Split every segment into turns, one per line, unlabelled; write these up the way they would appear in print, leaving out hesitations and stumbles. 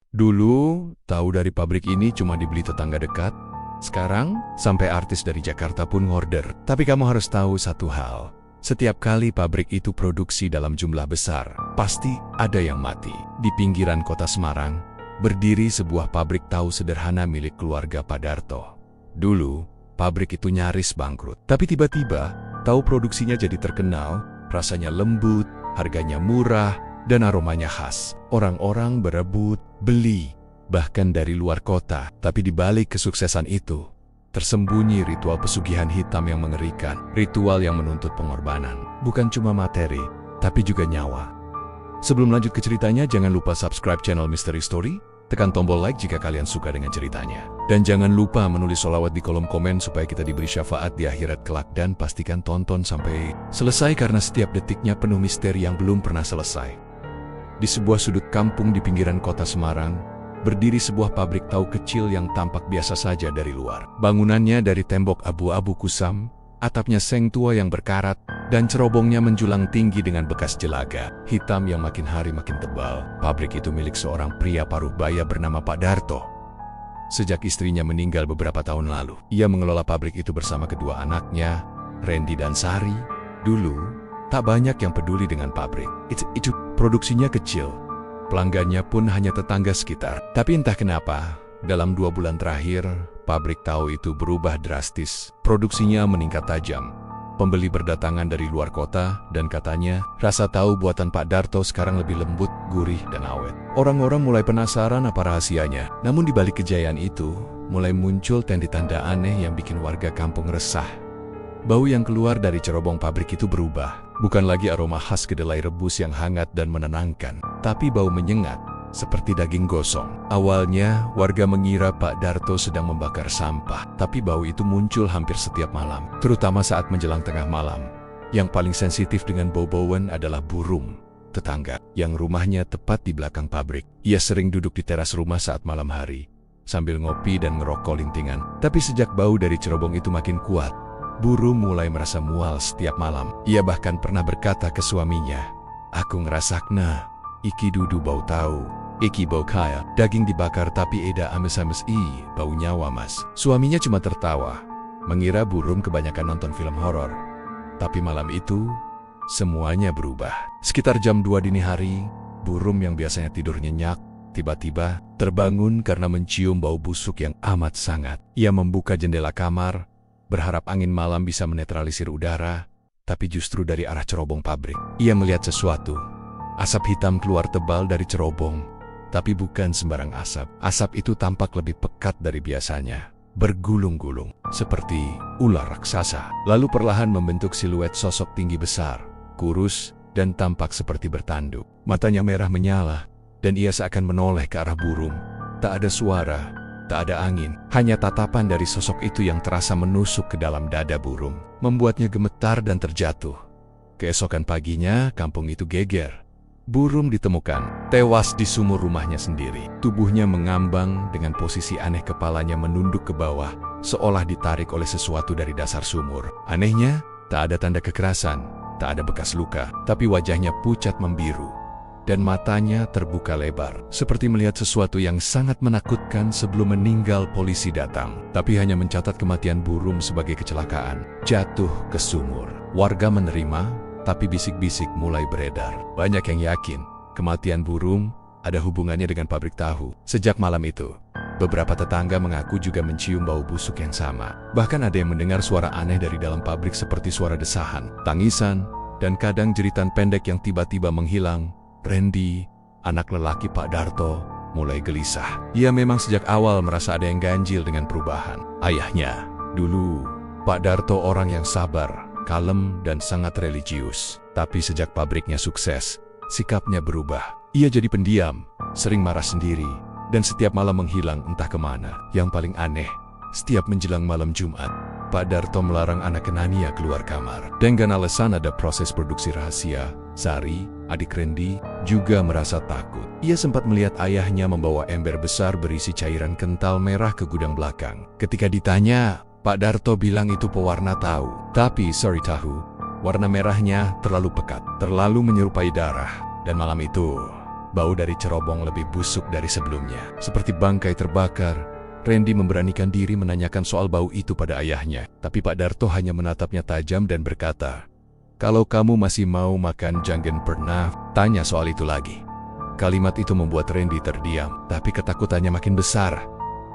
Dulu, tahu dari pabrik ini cuma dibeli tetangga dekat. Sekarang, sampai artis dari Jakarta pun ngorder. Tapi kamu harus tahu satu hal. Setiap kali pabrik itu produksi dalam jumlah besar, pasti ada yang mati. Di pinggiran kota Semarang, berdiri sebuah pabrik tahu sederhana milik keluarga Pak Darto. Dulu, pabrik itu nyaris bangkrut. Tapi tiba-tiba, tahu produksinya jadi terkenal, rasanya lembut, harganya murah, dan aromanya khas. Orang-orang berebut, beli, bahkan dari luar kota. Tapi di balik kesuksesan itu, tersembunyi ritual pesugihan hitam yang mengerikan. Ritual yang menuntut pengorbanan. Bukan cuma materi, tapi juga nyawa. Sebelum lanjut ke ceritanya, jangan lupa subscribe channel Misteri Story. Tekan tombol like jika kalian suka dengan ceritanya. Dan jangan lupa menulis sholawat di kolom komen supaya kita diberi syafaat di akhirat kelak. Dan pastikan tonton sampai selesai karena setiap detiknya penuh misteri yang belum pernah selesai. Di sebuah sudut kampung di pinggiran kota Semarang, berdiri sebuah pabrik tahu kecil yang tampak biasa saja dari luar. Bangunannya dari tembok abu-abu kusam, atapnya seng tua yang berkarat, dan cerobongnya menjulang tinggi dengan bekas jelaga hitam yang makin hari makin tebal. Pabrik itu milik seorang pria paruh baya bernama Pak Darto. Sejak istrinya meninggal beberapa tahun lalu, ia mengelola pabrik itu bersama kedua anaknya, Randy dan Sari. Dulu, tak banyak yang peduli dengan pabrik. Itu produksinya kecil. Pelanggannya pun hanya tetangga sekitar. Tapi entah kenapa, dalam 2 bulan terakhir, pabrik tahu itu berubah drastis. Produksinya meningkat tajam. Pembeli berdatangan dari luar kota, dan katanya, rasa tahu buatan Pak Darto sekarang lebih lembut, gurih, dan awet. Orang-orang mulai penasaran apa rahasianya. Namun di balik kejayaan itu, mulai muncul tanda-tanda aneh yang bikin warga kampung resah. Bau yang keluar dari cerobong pabrik itu berubah. Bukan lagi aroma khas kedelai rebus yang hangat dan menenangkan, tapi bau menyengat, seperti daging gosong. Awalnya, warga mengira Pak Darto sedang membakar sampah, tapi bau itu muncul hampir setiap malam, terutama saat menjelang tengah malam. Yang paling sensitif dengan bau-bauan adalah burung, tetangga, yang rumahnya tepat di belakang pabrik. Ia sering duduk di teras rumah saat malam hari, sambil ngopi dan ngerokok lintingan. Tapi sejak bau dari cerobong itu makin kuat, burung mulai merasa mual setiap malam. Ia bahkan pernah berkata ke suaminya, "Aku ngerasakna, iki dudu bau tahu, iki bau kaya, daging dibakar tapi eda ames-ames bau nyawa mas." Suaminya cuma tertawa, mengira burung kebanyakan nonton film horor. Tapi malam itu, semuanya berubah. Sekitar jam 2 dini hari, burung yang biasanya tidur nyenyak, tiba-tiba terbangun karena mencium bau busuk yang amat sangat. Ia membuka jendela kamar, berharap angin malam bisa menetralisir udara, tapi justru dari arah cerobong pabrik. Ia melihat sesuatu. Asap hitam keluar tebal dari cerobong, tapi bukan sembarang asap. Asap itu tampak lebih pekat dari biasanya, bergulung-gulung, seperti ular raksasa. Lalu perlahan membentuk siluet sosok tinggi besar, kurus, dan tampak seperti bertanduk. Matanya merah menyala, dan ia seakan menoleh ke arah burung. Tak ada suara, tak ada angin, hanya tatapan dari sosok itu yang terasa menusuk ke dalam dada burung, membuatnya gemetar dan terjatuh. Keesokan paginya, kampung itu geger. Burung ditemukan, tewas di sumur rumahnya sendiri. Tubuhnya mengambang dengan posisi aneh, kepalanya menunduk ke bawah, seolah ditarik oleh sesuatu dari dasar sumur. Anehnya, tak ada tanda kekerasan, tak ada bekas luka, tapi wajahnya pucat membiru. Dan matanya terbuka lebar, seperti melihat sesuatu yang sangat menakutkan. Sebelum meninggal, polisi datang, tapi hanya mencatat kematian burung sebagai kecelakaan, jatuh ke sumur. Warga menerima, tapi bisik-bisik mulai beredar. Banyak yang yakin kematian burung ada hubungannya dengan pabrik tahu. Sejak malam itu, beberapa tetangga mengaku juga mencium bau busuk yang sama. Bahkan ada yang mendengar suara aneh dari dalam pabrik, seperti suara desahan, tangisan, dan kadang jeritan pendek yang tiba-tiba menghilang. Randy, anak lelaki Pak Darto, mulai gelisah. Ia memang sejak awal merasa ada yang ganjil dengan perubahan ayahnya. Dulu, Pak Darto orang yang sabar, kalem, dan sangat religius. Tapi sejak pabriknya sukses, sikapnya berubah. Ia jadi pendiam, sering marah sendiri, dan setiap malam menghilang entah kemana. Yang paling aneh, setiap menjelang malam Jumat, Pak Darto melarang anak Nania keluar kamar. Dengan alasan ada proses produksi rahasia. Sari, adik Randy, juga merasa takut. Ia sempat melihat ayahnya membawa ember besar berisi cairan kental merah ke gudang belakang. Ketika ditanya, Pak Darto bilang itu pewarna tahu. Tapi sorry tahu, warna merahnya terlalu pekat, terlalu menyerupai darah. Dan malam itu, Bau dari cerobong lebih busuk dari sebelumnya. Seperti bangkai terbakar, Randy memberanikan diri menanyakan soal bau itu pada ayahnya. Tapi Pak Darto hanya menatapnya tajam dan berkata, "Kalau kamu masih mau makan, jangan pernah tanya soal itu lagi." Kalimat itu membuat Randy terdiam, tapi ketakutannya makin besar.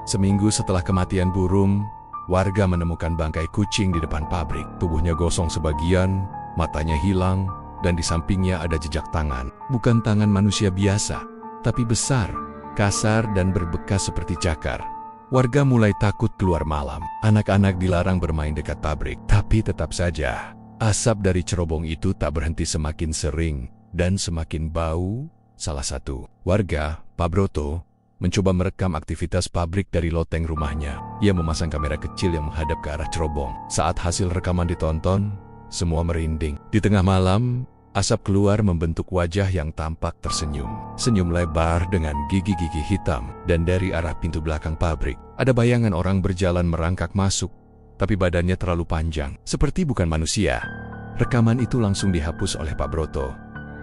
Seminggu setelah kematian burung, warga menemukan bangkai kucing di depan pabrik. Tubuhnya gosong sebagian, matanya hilang, dan di sampingnya ada jejak tangan. Bukan tangan manusia biasa, tapi besar, kasar, dan berbekas seperti cakar. Warga mulai takut keluar malam. Anak-anak dilarang bermain dekat pabrik. Tapi tetap saja, asap dari cerobong itu tak berhenti semakin sering dan semakin bau. Salah satu warga, Pak Broto, mencoba merekam aktivitas pabrik dari loteng rumahnya. Ia memasang kamera kecil yang menghadap ke arah cerobong. Saat hasil rekaman ditonton, semua merinding. Di tengah malam, asap keluar membentuk wajah yang tampak tersenyum. Senyum lebar dengan gigi-gigi hitam. Dan dari arah pintu belakang pabrik, ada bayangan orang berjalan merangkak masuk, tapi badannya terlalu panjang, seperti bukan manusia. Rekaman itu langsung dihapus oleh Pak Broto.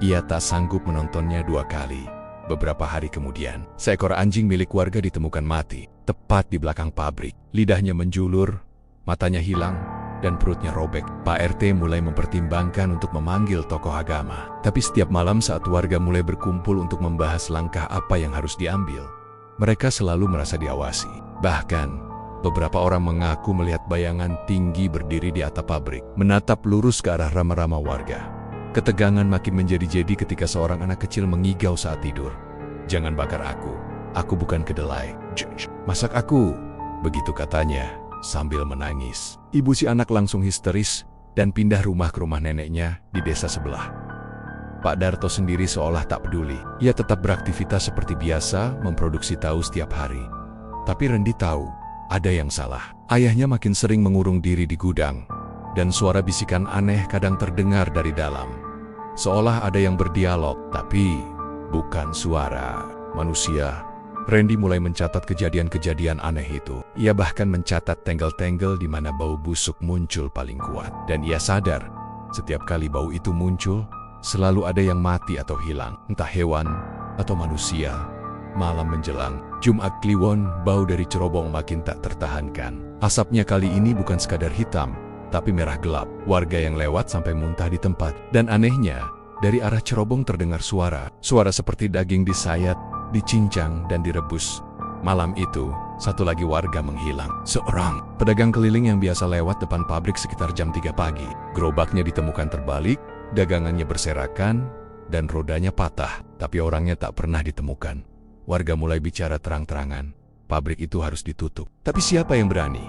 Ia tak sanggup menontonnya 2 kali. Beberapa hari kemudian, seekor anjing milik warga ditemukan mati, tepat di belakang pabrik. Lidahnya menjulur, matanya hilang, dan perutnya robek. Pak RT mulai mempertimbangkan untuk memanggil tokoh agama. Tapi setiap malam saat warga mulai berkumpul untuk membahas langkah apa yang harus diambil, mereka selalu merasa diawasi. Bahkan, beberapa orang mengaku melihat bayangan tinggi berdiri di atap pabrik, menatap lurus ke arah rama-rama warga. Ketegangan makin menjadi-jadi ketika seorang anak kecil mengigau saat tidur. "Jangan bakar aku bukan kedelai. Masak aku," begitu katanya sambil menangis. Ibu si anak langsung histeris dan pindah rumah ke rumah neneknya di desa sebelah. Pak Darto sendiri seolah tak peduli. Ia tetap beraktivitas seperti biasa, memproduksi tahu setiap hari. Tapi Randy tahu, ada yang salah. Ayahnya makin sering mengurung diri di gudang, dan suara bisikan aneh kadang terdengar dari dalam. Seolah ada yang berdialog, tapi bukan suara manusia. Randy mulai mencatat kejadian-kejadian aneh itu. Ia bahkan mencatat tengkel-tengkel di mana bau busuk muncul paling kuat. Dan ia sadar, setiap kali bau itu muncul, selalu ada yang mati atau hilang, entah hewan atau manusia. Malam menjelang Jumat Kliwon, bau dari cerobong makin tak tertahankan. Asapnya kali ini bukan sekadar hitam, tapi merah gelap. Warga yang lewat sampai muntah di tempat. Dan anehnya, dari arah cerobong terdengar suara seperti daging disayat, dicincang, dan direbus. Malam itu, satu lagi warga menghilang. Seorang pedagang keliling yang biasa lewat depan pabrik sekitar jam 3 pagi. Gerobaknya ditemukan terbalik, dagangannya berserakan, dan rodanya patah. Tapi orangnya tak pernah ditemukan. Warga mulai bicara terang-terangan. Pabrik itu harus ditutup. Tapi siapa yang berani?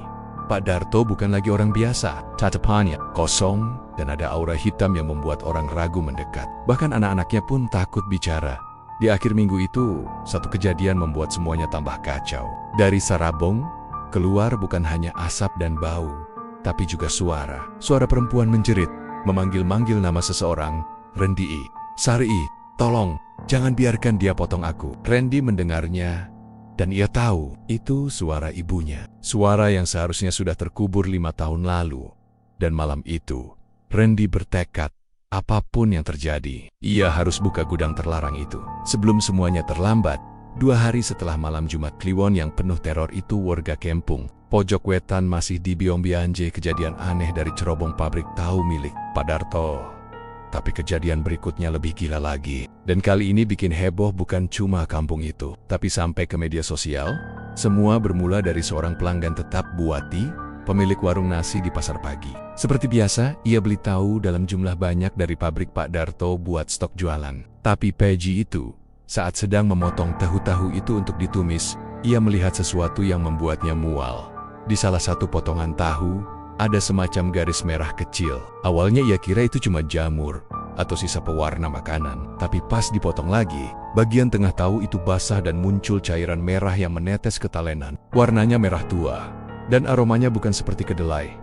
Pak Darto bukan lagi orang biasa. Tatapannya kosong dan ada aura hitam yang membuat orang ragu mendekat. Bahkan anak-anaknya pun takut bicara. Di akhir minggu itu, satu kejadian membuat semuanya tambah kacau. Dari sarabong, keluar bukan hanya asap dan bau, tapi juga suara. Suara perempuan menjerit, memanggil-manggil nama seseorang. "Randy, Sari, tolong, jangan biarkan dia potong aku." Randy mendengarnya, dan ia tahu itu suara ibunya. Suara yang seharusnya sudah terkubur 5 tahun lalu. Dan malam itu, Randy bertekad, apapun yang terjadi, ia harus buka gudang terlarang itu. Sebelum semuanya terlambat, 2 hari setelah malam Jumat Kliwon yang penuh teror itu, warga kampung Pojok Wetan masih dibiombianje kejadian aneh dari cerobong pabrik tahu milik Pak Darto. Tapi kejadian berikutnya lebih gila lagi. Dan kali ini bikin heboh bukan cuma kampung itu, tapi sampai ke media sosial. Semua bermula dari seorang pelanggan tetap, Buati, pemilik warung nasi di pasar pagi. Seperti biasa, ia beli tahu dalam jumlah banyak dari pabrik Pak Darto buat stok jualan. Tapi pagi itu, saat sedang memotong tahu-tahu itu untuk ditumis, ia melihat sesuatu yang membuatnya mual. Di salah satu potongan tahu, ada semacam garis merah kecil. Awalnya ia kira itu cuma jamur atau sisa pewarna makanan. Tapi pas dipotong lagi, bagian tengah tahu itu basah dan muncul cairan merah yang menetes ke talenan. Warnanya merah tua, dan aromanya bukan seperti kedelai,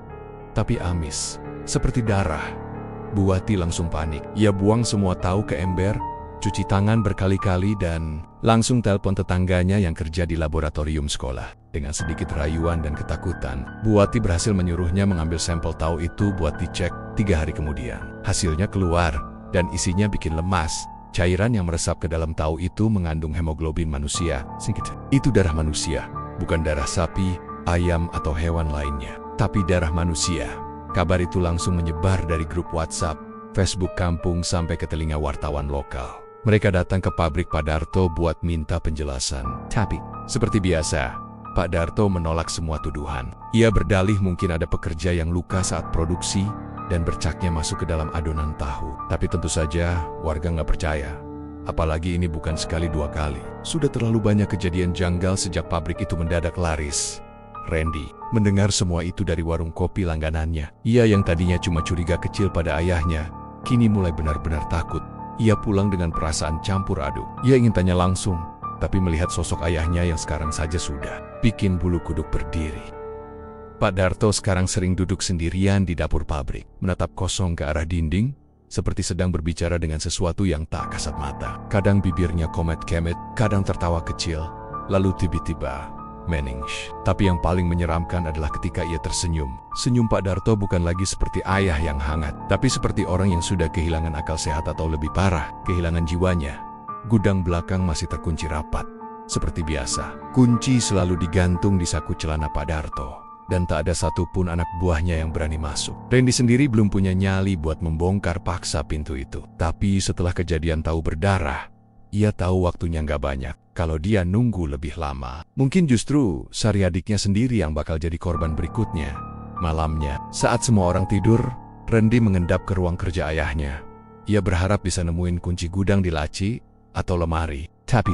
tapi amis, seperti darah. Buati langsung panik. Ia buang semua tahu ke ember, cuci tangan berkali-kali, dan langsung telepon tetangganya yang kerja di laboratorium sekolah. Dengan sedikit rayuan dan ketakutan, Buati berhasil menyuruhnya mengambil sampel tahu itu buat dicek 3 hari kemudian. Hasilnya keluar, dan isinya bikin lemas. Cairan yang meresap ke dalam tahu itu mengandung hemoglobin manusia. Itu darah manusia, bukan darah sapi, ayam, atau hewan lainnya, tapi darah manusia. Kabar itu langsung menyebar dari grup WhatsApp, Facebook kampung sampai ke telinga wartawan lokal. Mereka datang ke pabrik Pak Darto buat minta penjelasan. Tapi, seperti biasa, Pak Darto menolak semua tuduhan. Ia berdalih mungkin ada pekerja yang luka saat produksi dan bercaknya masuk ke dalam adonan tahu. Tapi tentu saja warga nggak percaya. Apalagi ini bukan sekali dua kali. Sudah terlalu banyak kejadian janggal sejak pabrik itu mendadak laris. Randy mendengar semua itu dari warung kopi langganannya. Ia yang tadinya cuma curiga kecil pada ayahnya, kini mulai benar-benar takut. Ia pulang dengan perasaan campur aduk. Ia ingin tanya langsung, tapi melihat sosok ayahnya yang sekarang saja sudah bikin bulu kuduk berdiri. Pak Darto sekarang sering duduk sendirian di dapur pabrik, menatap kosong ke arah dinding, seperti sedang berbicara dengan sesuatu yang tak kasat mata. Kadang bibirnya komet-kemet, kadang tertawa kecil, lalu tiba-tiba menings. Tapi yang paling menyeramkan adalah ketika ia tersenyum. Senyum Pak Darto bukan lagi seperti ayah yang hangat, tapi seperti orang yang sudah kehilangan akal sehat atau lebih parah, kehilangan jiwanya. Gudang belakang masih terkunci rapat. Seperti biasa, kunci selalu digantung di saku celana Pak Darto. Dan tak ada satupun anak buahnya yang berani masuk. Randy sendiri belum punya nyali buat membongkar paksa pintu itu. Tapi setelah kejadian tahu berdarah, ia tahu waktunya nggak banyak. Kalau dia nunggu lebih lama, mungkin justru Sari adiknya sendiri yang bakal jadi korban berikutnya. Malamnya, saat semua orang tidur, Randy mengendap ke ruang kerja ayahnya. Ia berharap bisa nemuin kunci gudang di laci atau lemari. Tapi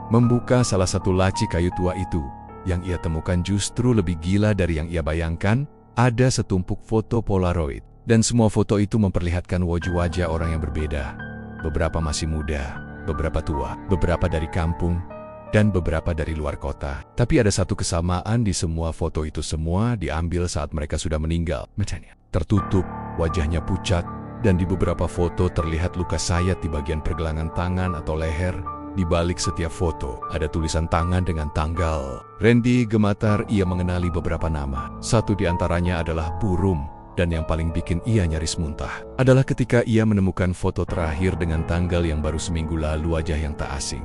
membuka salah satu laci kayu tua itu, yang ia temukan justru lebih gila dari yang ia bayangkan. Ada setumpuk foto Polaroid, dan semua foto itu memperlihatkan wajah-wajah orang yang berbeda. Beberapa masih muda, beberapa tua, beberapa dari kampung, dan beberapa dari luar kota. Tapi ada satu kesamaan di semua foto itu, semua diambil saat mereka sudah meninggal. Tertutup, wajahnya pucat, dan di beberapa foto terlihat luka sayat di bagian pergelangan tangan atau leher. Di balik setiap foto, ada tulisan tangan dengan tanggal. Randy gemetar, ia mengenali beberapa nama. Satu di antaranya adalah Purum, dan yang paling bikin ia nyaris muntah adalah ketika ia menemukan foto terakhir dengan tanggal yang baru seminggu lalu, wajah yang tak asing.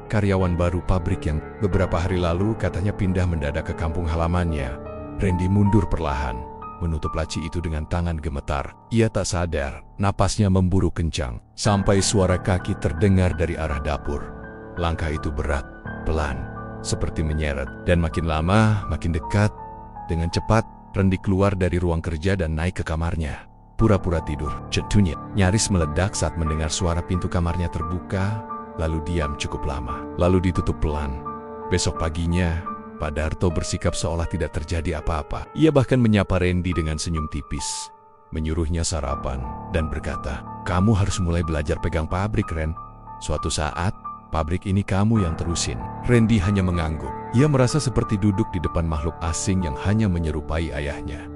Karyawan baru pabrik yang beberapa hari lalu katanya pindah mendadak ke kampung halamannya. Randy mundur perlahan, menutup laci itu dengan tangan gemetar. Ia tak sadar, napasnya memburu kencang, sampai suara kaki terdengar dari arah dapur. Langkah itu berat, pelan, seperti menyeret, dan makin lama, makin dekat. Dengan cepat, Randy keluar dari ruang kerja dan naik ke kamarnya. Pura-pura tidur, jantungnya nyaris meledak saat mendengar suara pintu kamarnya terbuka, lalu diam cukup lama, lalu ditutup pelan. Besok paginya, Pak Darto bersikap seolah tidak terjadi apa-apa. Ia bahkan menyapa Randy dengan senyum tipis, menyuruhnya sarapan, dan berkata, "Kamu harus mulai belajar pegang pabrik, Ren. Suatu saat, pabrik ini kamu yang terusin." Randy hanya mengangguk. Ia merasa seperti duduk di depan makhluk asing yang hanya menyerupai ayahnya.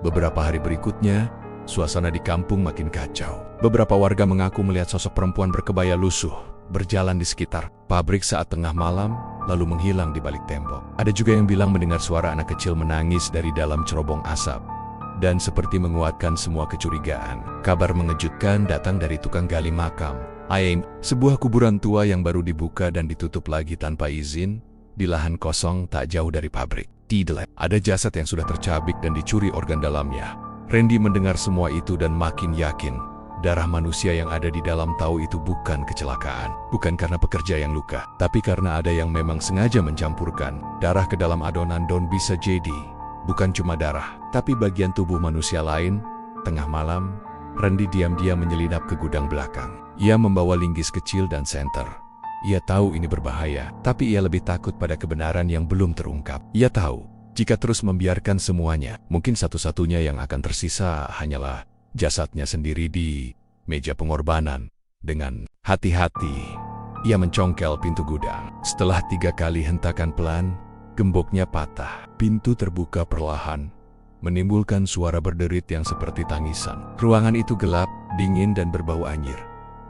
Beberapa hari berikutnya, suasana di kampung makin kacau. Beberapa warga mengaku melihat sosok perempuan berkebaya lusuh berjalan di sekitar pabrik saat tengah malam, lalu menghilang di balik tembok. Ada juga yang bilang mendengar suara anak kecil menangis dari dalam cerobong asap. Dan seperti menguatkan semua kecurigaan, kabar mengejutkan datang dari tukang gali makam. Sebuah kuburan tua yang baru dibuka dan ditutup lagi tanpa izin, di lahan kosong tak jauh dari pabrik. Tidak ada jasad yang sudah tercabik dan dicuri organ dalamnya. Randy mendengar semua itu dan makin yakin, darah manusia yang ada di dalam tahu itu bukan kecelakaan. Bukan karena pekerja yang luka, tapi karena ada yang memang sengaja mencampurkan darah ke dalam adonan. Don bisa jadi, bukan cuma darah, tapi bagian tubuh manusia lain. Tengah malam, Randy diam-diam menyelinap ke gudang belakang. Ia membawa linggis kecil dan senter. Ia tahu ini berbahaya, tapi ia lebih takut pada kebenaran yang belum terungkap. Ia tahu, jika terus membiarkan semuanya, mungkin satu-satunya yang akan tersisa hanyalah jasadnya sendiri di meja pengorbanan. Dengan hati-hati, ia mencongkel pintu gudang. Setelah 3 kali hentakan pelan, gemboknya patah. Pintu terbuka perlahan, menimbulkan suara berderit yang seperti tangisan. Ruangan itu gelap, dingin, dan berbau anyir.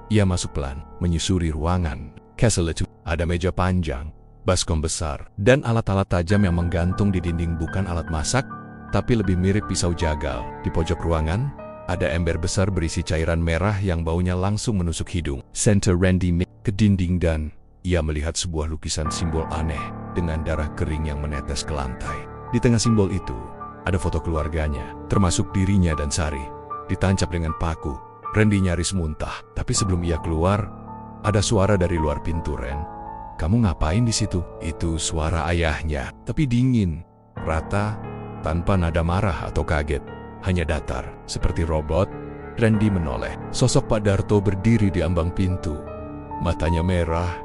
Ia masuk pelan, menyusuri ruangan. Castle itu ada meja panjang, baskom besar, dan alat-alat tajam yang menggantung di dinding. Bukan alat masak, tapi lebih mirip pisau jagal. Di pojok ruangan, Ada ember besar berisi cairan merah yang baunya langsung menusuk hidung. Center Randy ke dinding dan ia melihat sebuah lukisan simbol aneh dengan darah kering yang menetes ke lantai. Di tengah simbol itu, ada foto keluarganya, termasuk dirinya dan Sari, ditancap dengan paku. Randy nyaris muntah, tapi sebelum ia keluar, ada suara dari luar pintu. "Ren, kamu ngapain di situ?" Itu suara ayahnya, tapi dingin, rata, tanpa nada marah atau kaget. Hanya datar, seperti robot. Randy menoleh. Sosok Pak Darto berdiri di ambang pintu. Matanya merah,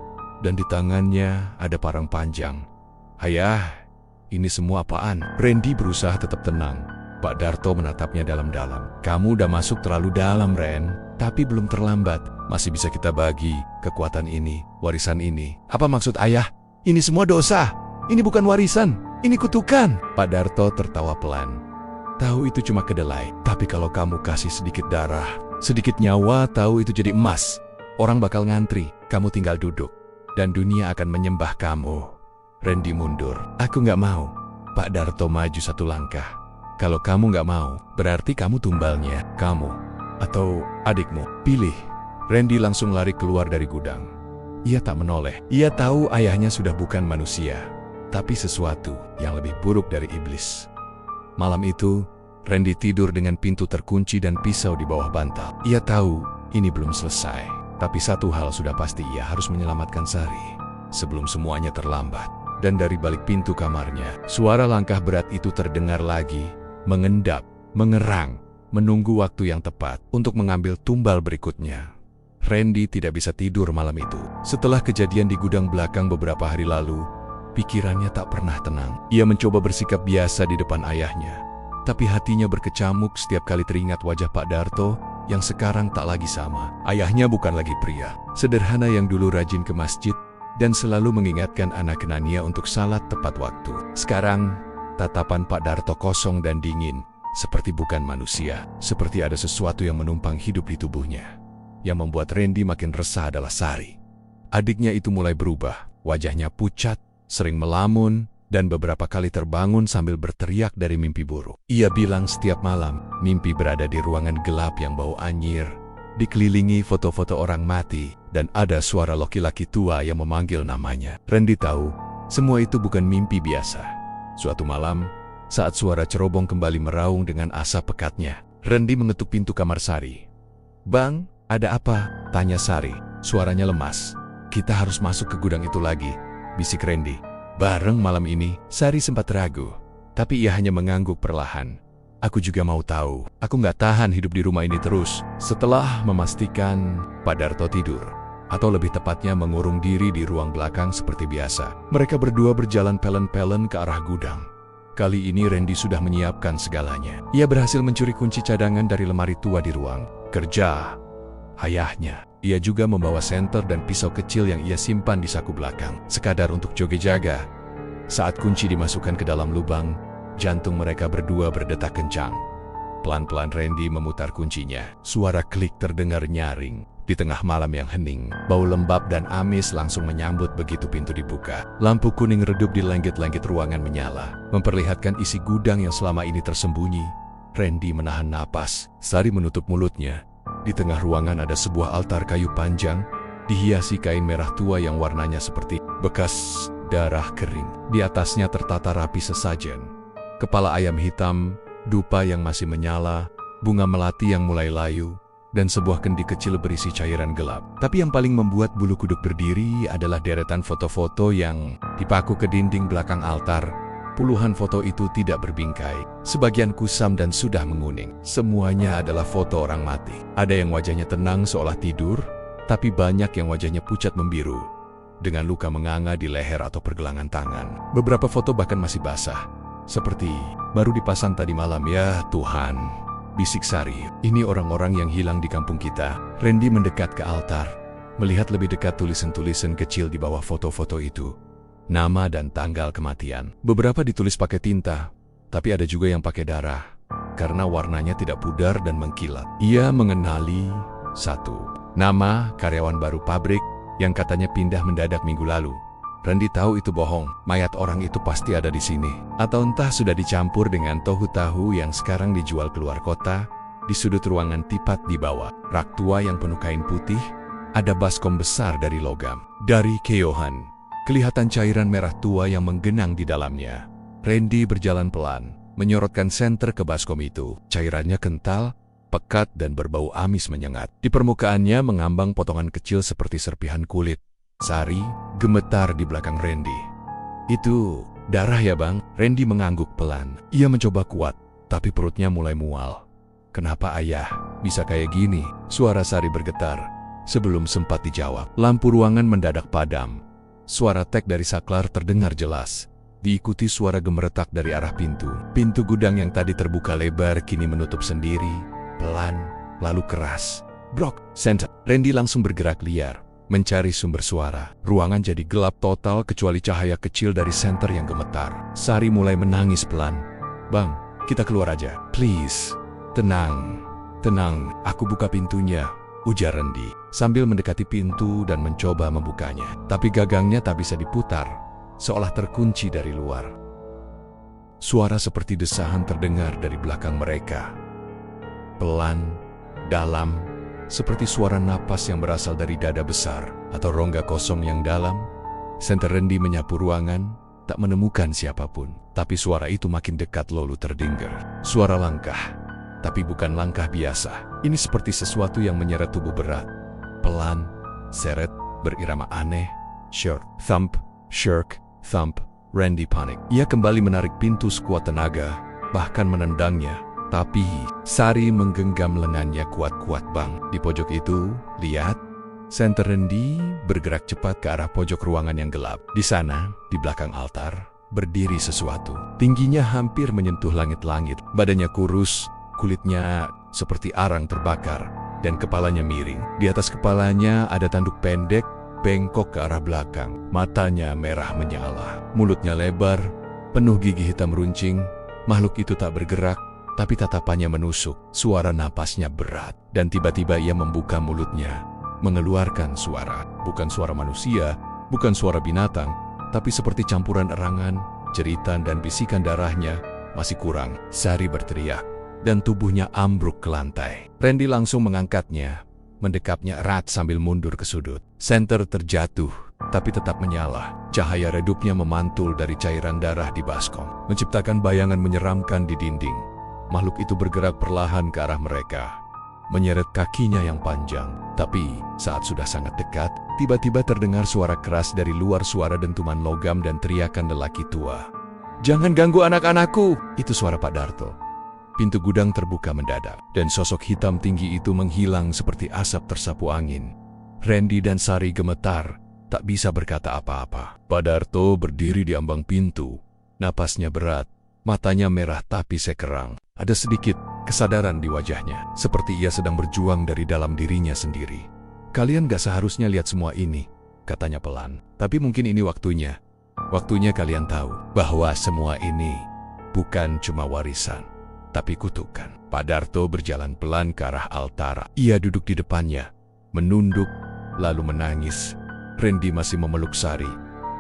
dan di tangannya ada parang panjang. "Ayah, ini semua apaan?" Randy berusaha tetap tenang. Pak Darto menatapnya dalam-dalam. "Kamu udah masuk terlalu dalam, Ren. Tapi belum terlambat. Masih bisa kita bagi kekuatan ini, warisan ini." "Apa maksud ayah? Ini semua dosa. Ini bukan warisan. Ini kutukan." Pak Darto tertawa pelan. "Tahu itu cuma kedelai, tapi kalau kamu kasih sedikit darah, sedikit nyawa, tahu itu jadi emas. Orang bakal ngantri, kamu tinggal duduk, dan dunia akan menyembah kamu." Randy mundur. "Aku nggak mau." Pak Darto maju satu langkah. "Kalau kamu nggak mau, berarti kamu tumbalnya. Kamu atau adikmu, pilih." Randy langsung lari keluar dari gudang. Ia tak menoleh. Ia tahu ayahnya sudah bukan manusia, tapi sesuatu yang lebih buruk dari iblis. Malam itu, Randy tidur dengan pintu terkunci dan pisau di bawah bantal. Ia tahu ini belum selesai, tapi satu hal sudah pasti, ia harus menyelamatkan Sari sebelum semuanya terlambat. Dan dari balik pintu kamarnya, suara langkah berat itu terdengar lagi, mengendap, mengerang, menunggu waktu yang tepat untuk mengambil tumbal berikutnya. Randy tidak bisa tidur malam itu. Setelah kejadian di gudang belakang beberapa hari lalu, pikirannya tak pernah tenang. Ia mencoba bersikap biasa di depan ayahnya, tapi hatinya berkecamuk setiap kali teringat wajah Pak Darto yang sekarang tak lagi sama. Ayahnya bukan lagi pria sederhana yang dulu rajin ke masjid dan selalu mengingatkan anak-anaknya untuk salat tepat waktu. Sekarang, tatapan Pak Darto kosong dan dingin, seperti bukan manusia, seperti ada sesuatu yang menumpang hidup di tubuhnya. Yang membuat Randy makin resah adalah Sari. Adiknya itu mulai berubah, wajahnya pucat, sering melamun, dan beberapa kali terbangun sambil berteriak dari mimpi buruk. Ia bilang setiap malam, mimpi berada di ruangan gelap yang bau anyir, dikelilingi foto-foto orang mati, dan ada suara laki-laki tua yang memanggil namanya. Randy tahu, semua itu bukan mimpi biasa. Suatu malam, saat suara cerobong kembali meraung dengan asap pekatnya, Randy mengetuk pintu kamar Sari. "Bang, ada apa?" tanya Sari. Suaranya lemas. "Kita harus masuk ke gudang itu lagi," bisik Randy. "Bareng malam ini?" Sari sempat ragu, tapi ia hanya mengangguk perlahan. "Aku juga mau tahu. Aku nggak tahan hidup di rumah ini terus." Setelah memastikan Pak Darto tidur, atau lebih tepatnya mengurung diri di ruang belakang seperti biasa, mereka berdua berjalan pelen-pelen ke arah gudang. Kali ini Randy sudah menyiapkan segalanya. Ia berhasil mencuri kunci cadangan dari lemari tua di ruang kerja ayahnya. Ia juga membawa senter dan pisau kecil yang ia simpan di saku belakang, sekadar untuk jaga-jaga. Saat kunci dimasukkan ke dalam lubang, jantung mereka berdua berdetak kencang. Pelan-pelan Randy memutar kuncinya. Suara klik terdengar nyaring. Di tengah malam yang hening, bau lembab dan amis langsung menyambut begitu pintu dibuka. Lampu kuning redup di langit-langit ruangan menyala, memperlihatkan isi gudang yang selama ini tersembunyi. Randy menahan napas. Sari menutup mulutnya. Di tengah ruangan ada sebuah altar kayu panjang, dihiasi kain merah tua yang warnanya seperti bekas darah kering. Di atasnya tertata rapi sesajen. Kepala ayam hitam, dupa yang masih menyala, bunga melati yang mulai layu, dan sebuah kendi kecil berisi cairan gelap. Tapi yang paling membuat bulu kuduk berdiri adalah deretan foto-foto yang dipaku ke dinding belakang altar. Puluhan foto itu tidak berbingkai, sebagian kusam dan sudah menguning. Semuanya adalah foto orang mati. Ada yang wajahnya tenang seolah tidur, tapi banyak yang wajahnya pucat membiru, dengan luka menganga di leher atau pergelangan tangan. Beberapa foto bahkan masih basah, seperti baru dipasang tadi malam. "Ya Tuhan," bisik Sari, "ini orang-orang yang hilang di kampung kita." Randy mendekat ke altar, melihat lebih dekat tulisan-tulisan kecil di bawah foto-foto itu. Nama dan tanggal kematian. Beberapa ditulis pakai tinta, tapi ada juga yang pakai darah, karena warnanya tidak pudar dan mengkilat. Ia mengenali satu nama karyawan baru pabrik yang katanya pindah mendadak minggu lalu. Randy tahu itu bohong. Mayat orang itu pasti ada di sini, atau entah sudah dicampur dengan tohu tahu yang sekarang dijual keluar kota Di sudut ruangan tepat di bawah rak tua yang penuh kain putih, ada baskom besar dari logam. Dari kejauhan, kelihatan cairan merah tua yang menggenang di dalamnya. Randy berjalan pelan, menyorotkan senter ke baskom itu. Cairannya kental, pekat dan berbau amis menyengat. Di permukaannya mengambang potongan kecil seperti serpihan kulit. Sari gemetar di belakang Randy. Itu darah ya bang? Randy mengangguk pelan. Ia mencoba kuat, tapi perutnya mulai mual. Kenapa ayah bisa kayak gini? Suara Sari bergetar. Sebelum sempat dijawab, lampu ruangan mendadak padam. Suara tek dari saklar terdengar jelas. Diikuti suara gemeretak dari arah pintu. Pintu gudang yang tadi terbuka lebar kini menutup sendiri. Pelan, lalu keras. Brok, Center. Randy langsung bergerak liar, mencari sumber suara. Ruangan jadi gelap total kecuali cahaya kecil dari senter yang gemetar. Sari mulai menangis pelan. Bang, kita keluar aja. Please. Tenang, tenang. Aku buka pintunya, ujar Randy. Sambil mendekati pintu dan mencoba membukanya. Tapi gagangnya tak bisa diputar, seolah terkunci dari luar. Suara seperti desahan terdengar dari belakang mereka. Pelan, dalam, seperti suara napas yang berasal dari dada besar atau rongga kosong yang dalam. Center Randy menyapu ruangan, tak menemukan siapapun. Tapi suara itu makin dekat lalu terdengar. Suara langkah, tapi bukan langkah biasa. Ini seperti sesuatu yang menyeret tubuh berat. Pelan, seret, berirama aneh. Shirk, thump, shirk, thump. Randy panik. Ia kembali menarik pintu sekuat tenaga, bahkan menendangnya. Tapi Sari menggenggam lengannya kuat-kuat bang. Di pojok itu, lihat. Center Randy bergerak cepat ke arah pojok ruangan yang gelap. Di sana, di belakang altar, berdiri sesuatu. Tingginya hampir menyentuh langit-langit. Badannya kurus, kulitnya seperti arang terbakar, dan kepalanya miring. Di atas kepalanya ada tanduk pendek, bengkok ke arah belakang. Matanya merah menyala, mulutnya lebar, penuh gigi hitam runcing. Makhluk itu tak bergerak, tapi tatapannya menusuk. Suara napasnya berat, dan tiba-tiba ia membuka mulutnya, mengeluarkan suara. Bukan suara manusia, bukan suara binatang, tapi seperti campuran erangan, jeritan dan bisikan. Darahnya masih kurang. Sari berteriak, dan tubuhnya ambruk ke lantai. Randy langsung mengangkatnya, mendekapnya erat sambil mundur ke sudut. Senter terjatuh, tapi tetap menyala. Cahaya redupnya memantul dari cairan darah di baskom, menciptakan bayangan menyeramkan di dinding. Makhluk itu bergerak perlahan ke arah mereka, menyeret kakinya yang panjang. Tapi saat sudah sangat dekat, tiba-tiba terdengar suara keras dari luar, suara dentuman logam dan teriakan lelaki tua. "Jangan ganggu anak-anakku!" Itu suara Pak Darto. Pintu gudang terbuka mendadak, dan sosok hitam tinggi itu menghilang seperti asap tersapu angin. Randy dan Sari gemetar, tak bisa berkata apa-apa. Pak Darto berdiri di ambang pintu, napasnya berat, matanya merah tapi sekerang. Ada sedikit kesadaran di wajahnya, seperti ia sedang berjuang dari dalam dirinya sendiri. "Kalian gak seharusnya lihat semua ini," katanya pelan. "Tapi mungkin ini waktunya. Waktunya kalian tahu bahwa semua ini bukan cuma warisan, tapi kutukan." Pak Darto berjalan pelan ke arah altar. Ia duduk di depannya, menunduk, lalu menangis. Randy masih memeluk Sari.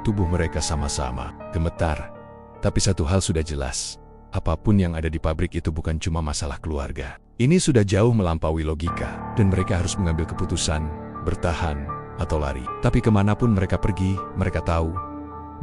Tubuh mereka sama-sama gemetar. Tapi satu hal sudah jelas. Apapun yang ada di pabrik itu bukan cuma masalah keluarga. Ini sudah jauh melampaui logika, dan mereka harus mengambil keputusan, bertahan, atau lari. Tapi kemanapun mereka pergi, mereka tahu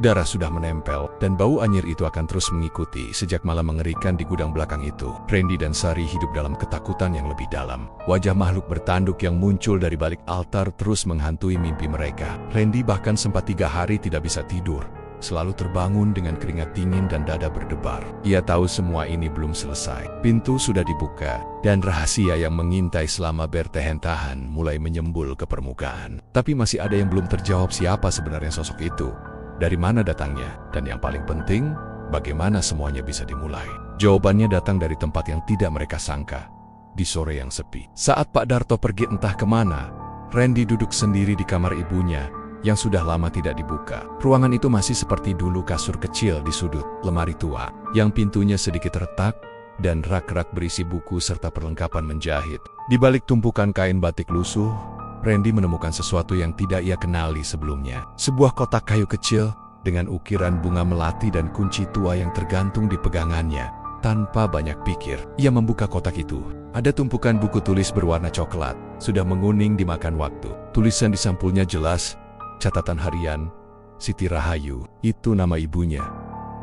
darah sudah menempel, dan bau anyir itu akan terus mengikuti. Sejak malam mengerikan di gudang belakang itu, Randy dan Sari hidup dalam ketakutan yang lebih dalam. Wajah makhluk bertanduk yang muncul dari balik altar terus menghantui mimpi mereka. Randy bahkan sempat 3 hari tidak bisa tidur, selalu terbangun dengan keringat dingin dan dada berdebar. Ia tahu semua ini belum selesai. Pintu sudah dibuka, dan rahasia yang mengintai selama bertahan-tahan mulai menyembul ke permukaan. Tapi masih ada yang belum terjawab. Siapa sebenarnya sosok itu? Dari mana datangnya? Dan yang paling penting, bagaimana semuanya bisa dimulai? Jawabannya datang dari tempat yang tidak mereka sangka, di sore yang sepi. Saat Pak Darto pergi entah kemana, Randy duduk sendiri di kamar ibunya, yang sudah lama tidak dibuka. Ruangan itu masih seperti dulu, kasur kecil di sudut, lemari tua, yang pintunya sedikit retak, dan rak-rak berisi buku serta perlengkapan menjahit. Di balik tumpukan kain batik lusuh, Randy menemukan sesuatu yang tidak ia kenali sebelumnya. Sebuah kotak kayu kecil dengan ukiran bunga melati dan kunci tua yang tergantung di pegangannya. Tanpa banyak pikir, ia membuka kotak itu. Ada tumpukan buku tulis berwarna coklat, sudah menguning dimakan waktu. Tulisan di sampulnya jelas, catatan harian, Siti Rahayu, itu nama ibunya.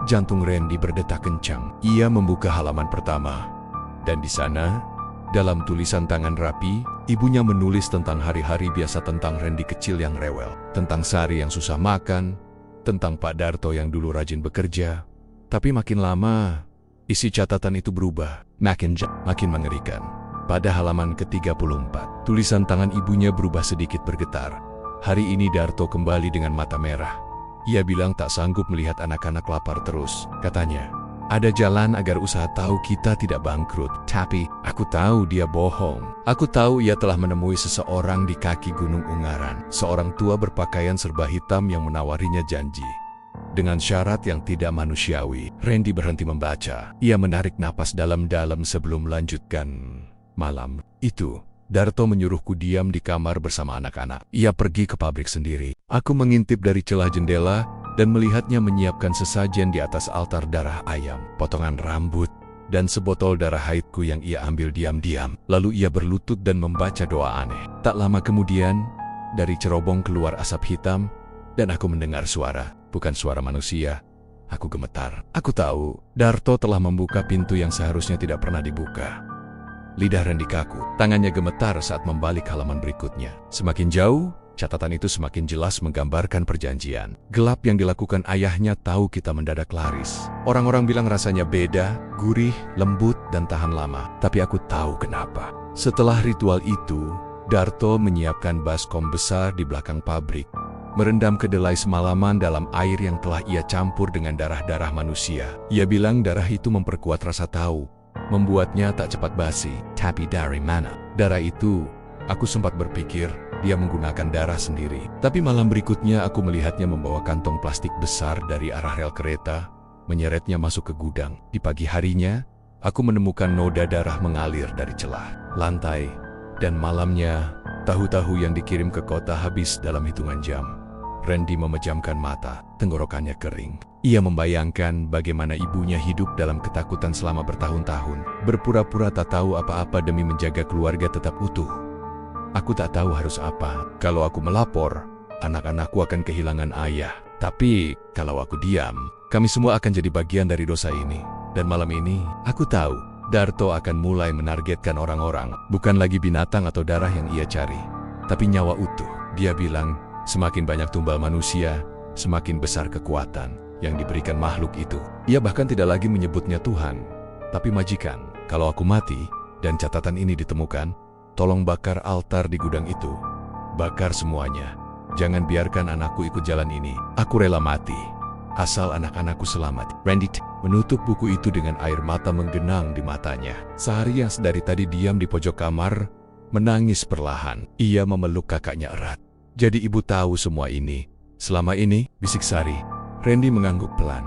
Jantung Randy berdetak kencang. Ia membuka halaman pertama. Dan di sana, dalam tulisan tangan rapi, ibunya menulis tentang hari-hari biasa, tentang Randy kecil yang rewel, tentang Sari yang susah makan, tentang Pak Darto yang dulu rajin bekerja. Tapi makin lama, isi catatan itu berubah, makin mengerikan. Pada halaman ke-34, tulisan tangan ibunya berubah sedikit bergetar. Hari ini Darto kembali dengan mata merah. Ia bilang tak sanggup melihat anak-anak lapar terus. Katanya, ada jalan agar usaha tahu kita tidak bangkrut. Tapi, aku tahu dia bohong. Aku tahu ia telah menemui seseorang di kaki Gunung Ungaran. Seorang tua berpakaian serba hitam yang menawarinya janji. Dengan syarat yang tidak manusiawi, Randy berhenti membaca. Ia menarik napas dalam-dalam sebelum melanjutkan. Malam itu, Darto menyuruhku diam di kamar bersama anak-anak. Ia pergi ke pabrik sendiri. Aku mengintip dari celah jendela dan melihatnya menyiapkan sesajen di atas altar darah ayam, potongan rambut, dan sebotol darah haidku yang ia ambil diam-diam. Lalu ia berlutut dan membaca doa aneh. Tak lama kemudian, dari cerobong keluar asap hitam, dan aku mendengar suara. Bukan suara manusia. Aku gemetar. Aku tahu, Darto telah membuka pintu yang seharusnya tidak pernah dibuka. Lidah Randy kaku. Tangannya gemetar saat membalik halaman berikutnya. Semakin jauh, catatan itu semakin jelas menggambarkan perjanjian. Gelap yang dilakukan ayahnya tahu kita mendadak laris. Orang-orang bilang rasanya beda, gurih, lembut, dan tahan lama. Tapi aku tahu kenapa. Setelah ritual itu, Darto menyiapkan baskom besar di belakang pabrik. Merendam kedelai semalaman dalam air yang telah ia campur dengan darah-darah manusia. Ia bilang darah itu memperkuat rasa tahu, membuatnya tak cepat basi. Tapi dari mana darah itu? Aku sempat berpikir dia menggunakan darah sendiri. Tapi malam berikutnya aku melihatnya membawa kantong plastik besar dari arah rel kereta, menyeretnya masuk ke gudang. Di pagi harinya, aku menemukan noda darah mengalir dari celah lantai. Dan malamnya, tahu-tahu yang dikirim ke kota habis dalam hitungan jam. Randy memejamkan mata, tenggorokannya kering. Ia membayangkan bagaimana ibunya hidup dalam ketakutan selama bertahun-tahun, berpura-pura tak tahu apa-apa demi menjaga keluarga tetap utuh. Aku tak tahu harus apa. Kalau aku melapor, anak-anakku akan kehilangan ayah. Tapi, kalau aku diam, kami semua akan jadi bagian dari dosa ini. Dan malam ini, aku tahu, Darto akan mulai menargetkan orang-orang. Bukan lagi binatang atau darah yang ia cari, tapi nyawa utuh. Dia bilang, semakin banyak tumbal manusia, semakin besar kekuatan yang diberikan makhluk itu. Ia bahkan tidak lagi menyebutnya Tuhan, tapi majikan. Kalau aku mati, dan catatan ini ditemukan, tolong bakar altar di gudang itu. Bakar semuanya. Jangan biarkan anakku ikut jalan ini. Aku rela mati, asal anak-anakku selamat. Randy menutup buku itu dengan air mata menggenang di matanya. Sehari yang dari tadi diam di pojok kamar, menangis perlahan. Ia memeluk kakaknya erat. Jadi ibu tahu semua ini. Selama ini, bisik Sari. Randy mengangguk pelan.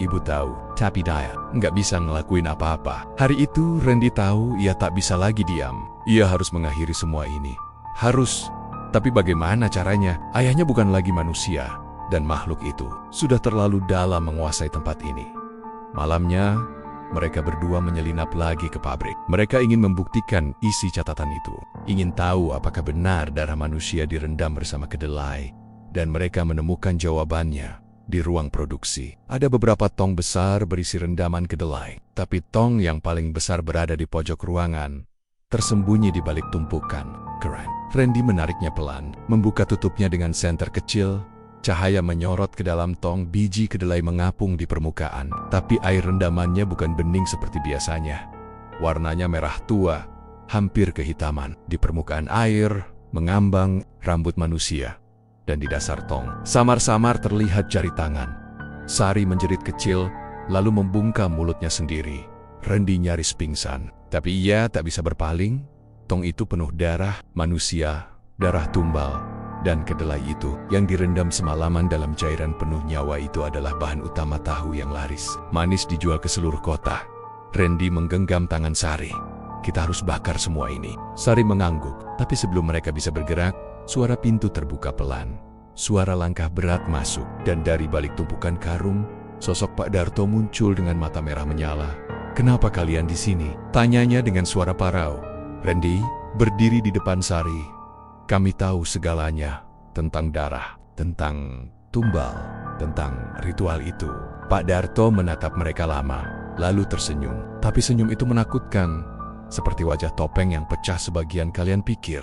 Ibu tahu, tapi dia nggak bisa ngelakuin apa-apa. Hari itu Randy tahu ia tak bisa lagi diam. Ia harus mengakhiri semua ini. Harus. Tapi bagaimana caranya? Ayahnya bukan lagi manusia. Dan makhluk itu sudah terlalu dalam menguasai tempat ini. Malamnya, mereka berdua menyelinap lagi ke pabrik. Mereka ingin membuktikan isi catatan itu. Ingin tahu apakah benar darah manusia direndam bersama kedelai. Dan mereka menemukan jawabannya di ruang produksi. Ada beberapa tong besar berisi rendaman kedelai. Tapi tong yang paling besar berada di pojok ruangan, tersembunyi di balik tumpukan. Keren. Randy menariknya pelan, membuka tutupnya dengan senter kecil. Cahaya menyorot ke dalam tong, biji kedelai mengapung di permukaan. Tapi air rendamannya bukan bening seperti biasanya. Warnanya merah tua, hampir kehitaman. Di permukaan air, mengambang rambut manusia. Dan di dasar tong, samar-samar terlihat jari tangan. Sari menjerit kecil, lalu membungkam mulutnya sendiri. Randy nyaris pingsan. Tapi ia tak bisa berpaling. Tong itu penuh darah manusia, darah tumbal. Dan kedelai itu yang direndam semalaman dalam cairan penuh nyawa itu adalah bahan utama tahu yang laris. Manis dijual ke seluruh kota. Randy menggenggam tangan Sari. Kita harus bakar semua ini. Sari mengangguk, tapi sebelum mereka bisa bergerak, suara pintu terbuka pelan. Suara langkah berat masuk, dan dari balik tumpukan karung, sosok Pak Darto muncul dengan mata merah menyala. "Kenapa kalian di sini?" tanyanya dengan suara parau. Randy berdiri di depan Sari. "Kami tahu segalanya tentang darah, tentang tumbal, tentang ritual itu." Pak Darto menatap mereka lama, lalu tersenyum. Tapi senyum itu menakutkan, seperti wajah topeng yang pecah sebagian. "Kalian pikir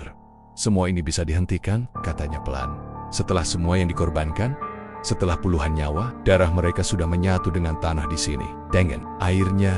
semua ini bisa dihentikan?" katanya pelan. "Setelah semua yang dikorbankan, setelah puluhan nyawa, darah mereka sudah menyatu dengan tanah di sini. Dengan airnya,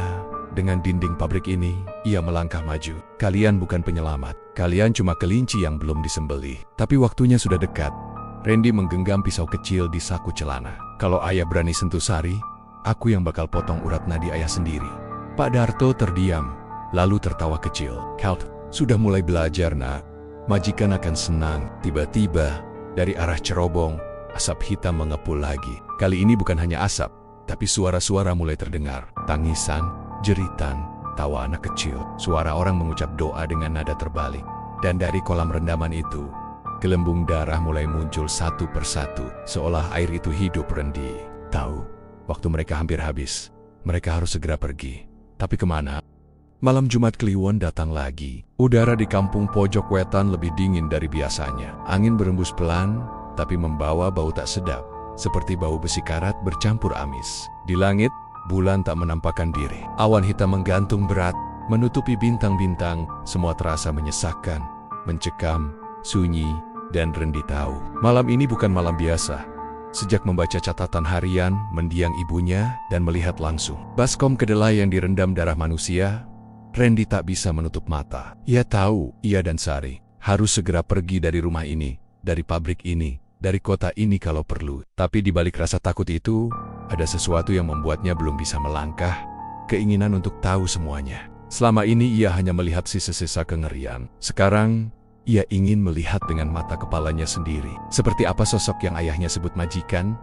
dengan dinding pabrik ini." Ia melangkah maju. "Kalian bukan penyelamat. Kalian cuma kelinci yang belum disembelih. Tapi waktunya sudah dekat." Randy menggenggam pisau kecil di saku celana. "Kalau ayah berani sentuh Sari, aku yang bakal potong urat nadi ayah sendiri." Pak Darto terdiam, lalu tertawa kecil. "Kau sudah mulai belajar, nak. Majikan akan senang." Tiba-tiba, dari arah cerobong, asap hitam mengepul lagi. Kali ini bukan hanya asap, tapi suara-suara mulai terdengar. Tangisan, jeritan, tawa anak kecil. Suara orang mengucap doa dengan nada terbalik. Dan dari kolam rendaman itu, gelembung darah mulai muncul satu persatu, seolah air itu hidup. Randy tahu, waktu mereka hampir habis. Mereka harus segera pergi. Tapi kemana? Malam Jumat Kliwon datang lagi. Udara di kampung pojok wetan lebih dingin dari biasanya. Angin berembus pelan, tapi membawa bau tak sedap, seperti bau besi karat bercampur amis. Di langit, bulan tak menampakkan diri. Awan hitam menggantung berat, menutupi bintang-bintang. Semua terasa menyesakkan, mencekam, sunyi, dan Randy tahu malam ini bukan malam biasa. Sejak membaca catatan harian, mendiang ibunya, dan melihat langsung baskom kedelai yang direndam darah manusia, Randy tak bisa menutup mata. Ia tahu, ia dan Sari harus segera pergi dari rumah ini, dari pabrik ini, dari kota ini kalau perlu. Tapi di balik rasa takut itu, ada sesuatu yang membuatnya belum bisa melangkah, keinginan untuk tahu semuanya. Selama ini ia hanya melihat sisa-sisa kengerian. Sekarang, ia ingin melihat dengan mata kepalanya sendiri. Seperti apa sosok yang ayahnya sebut majikan?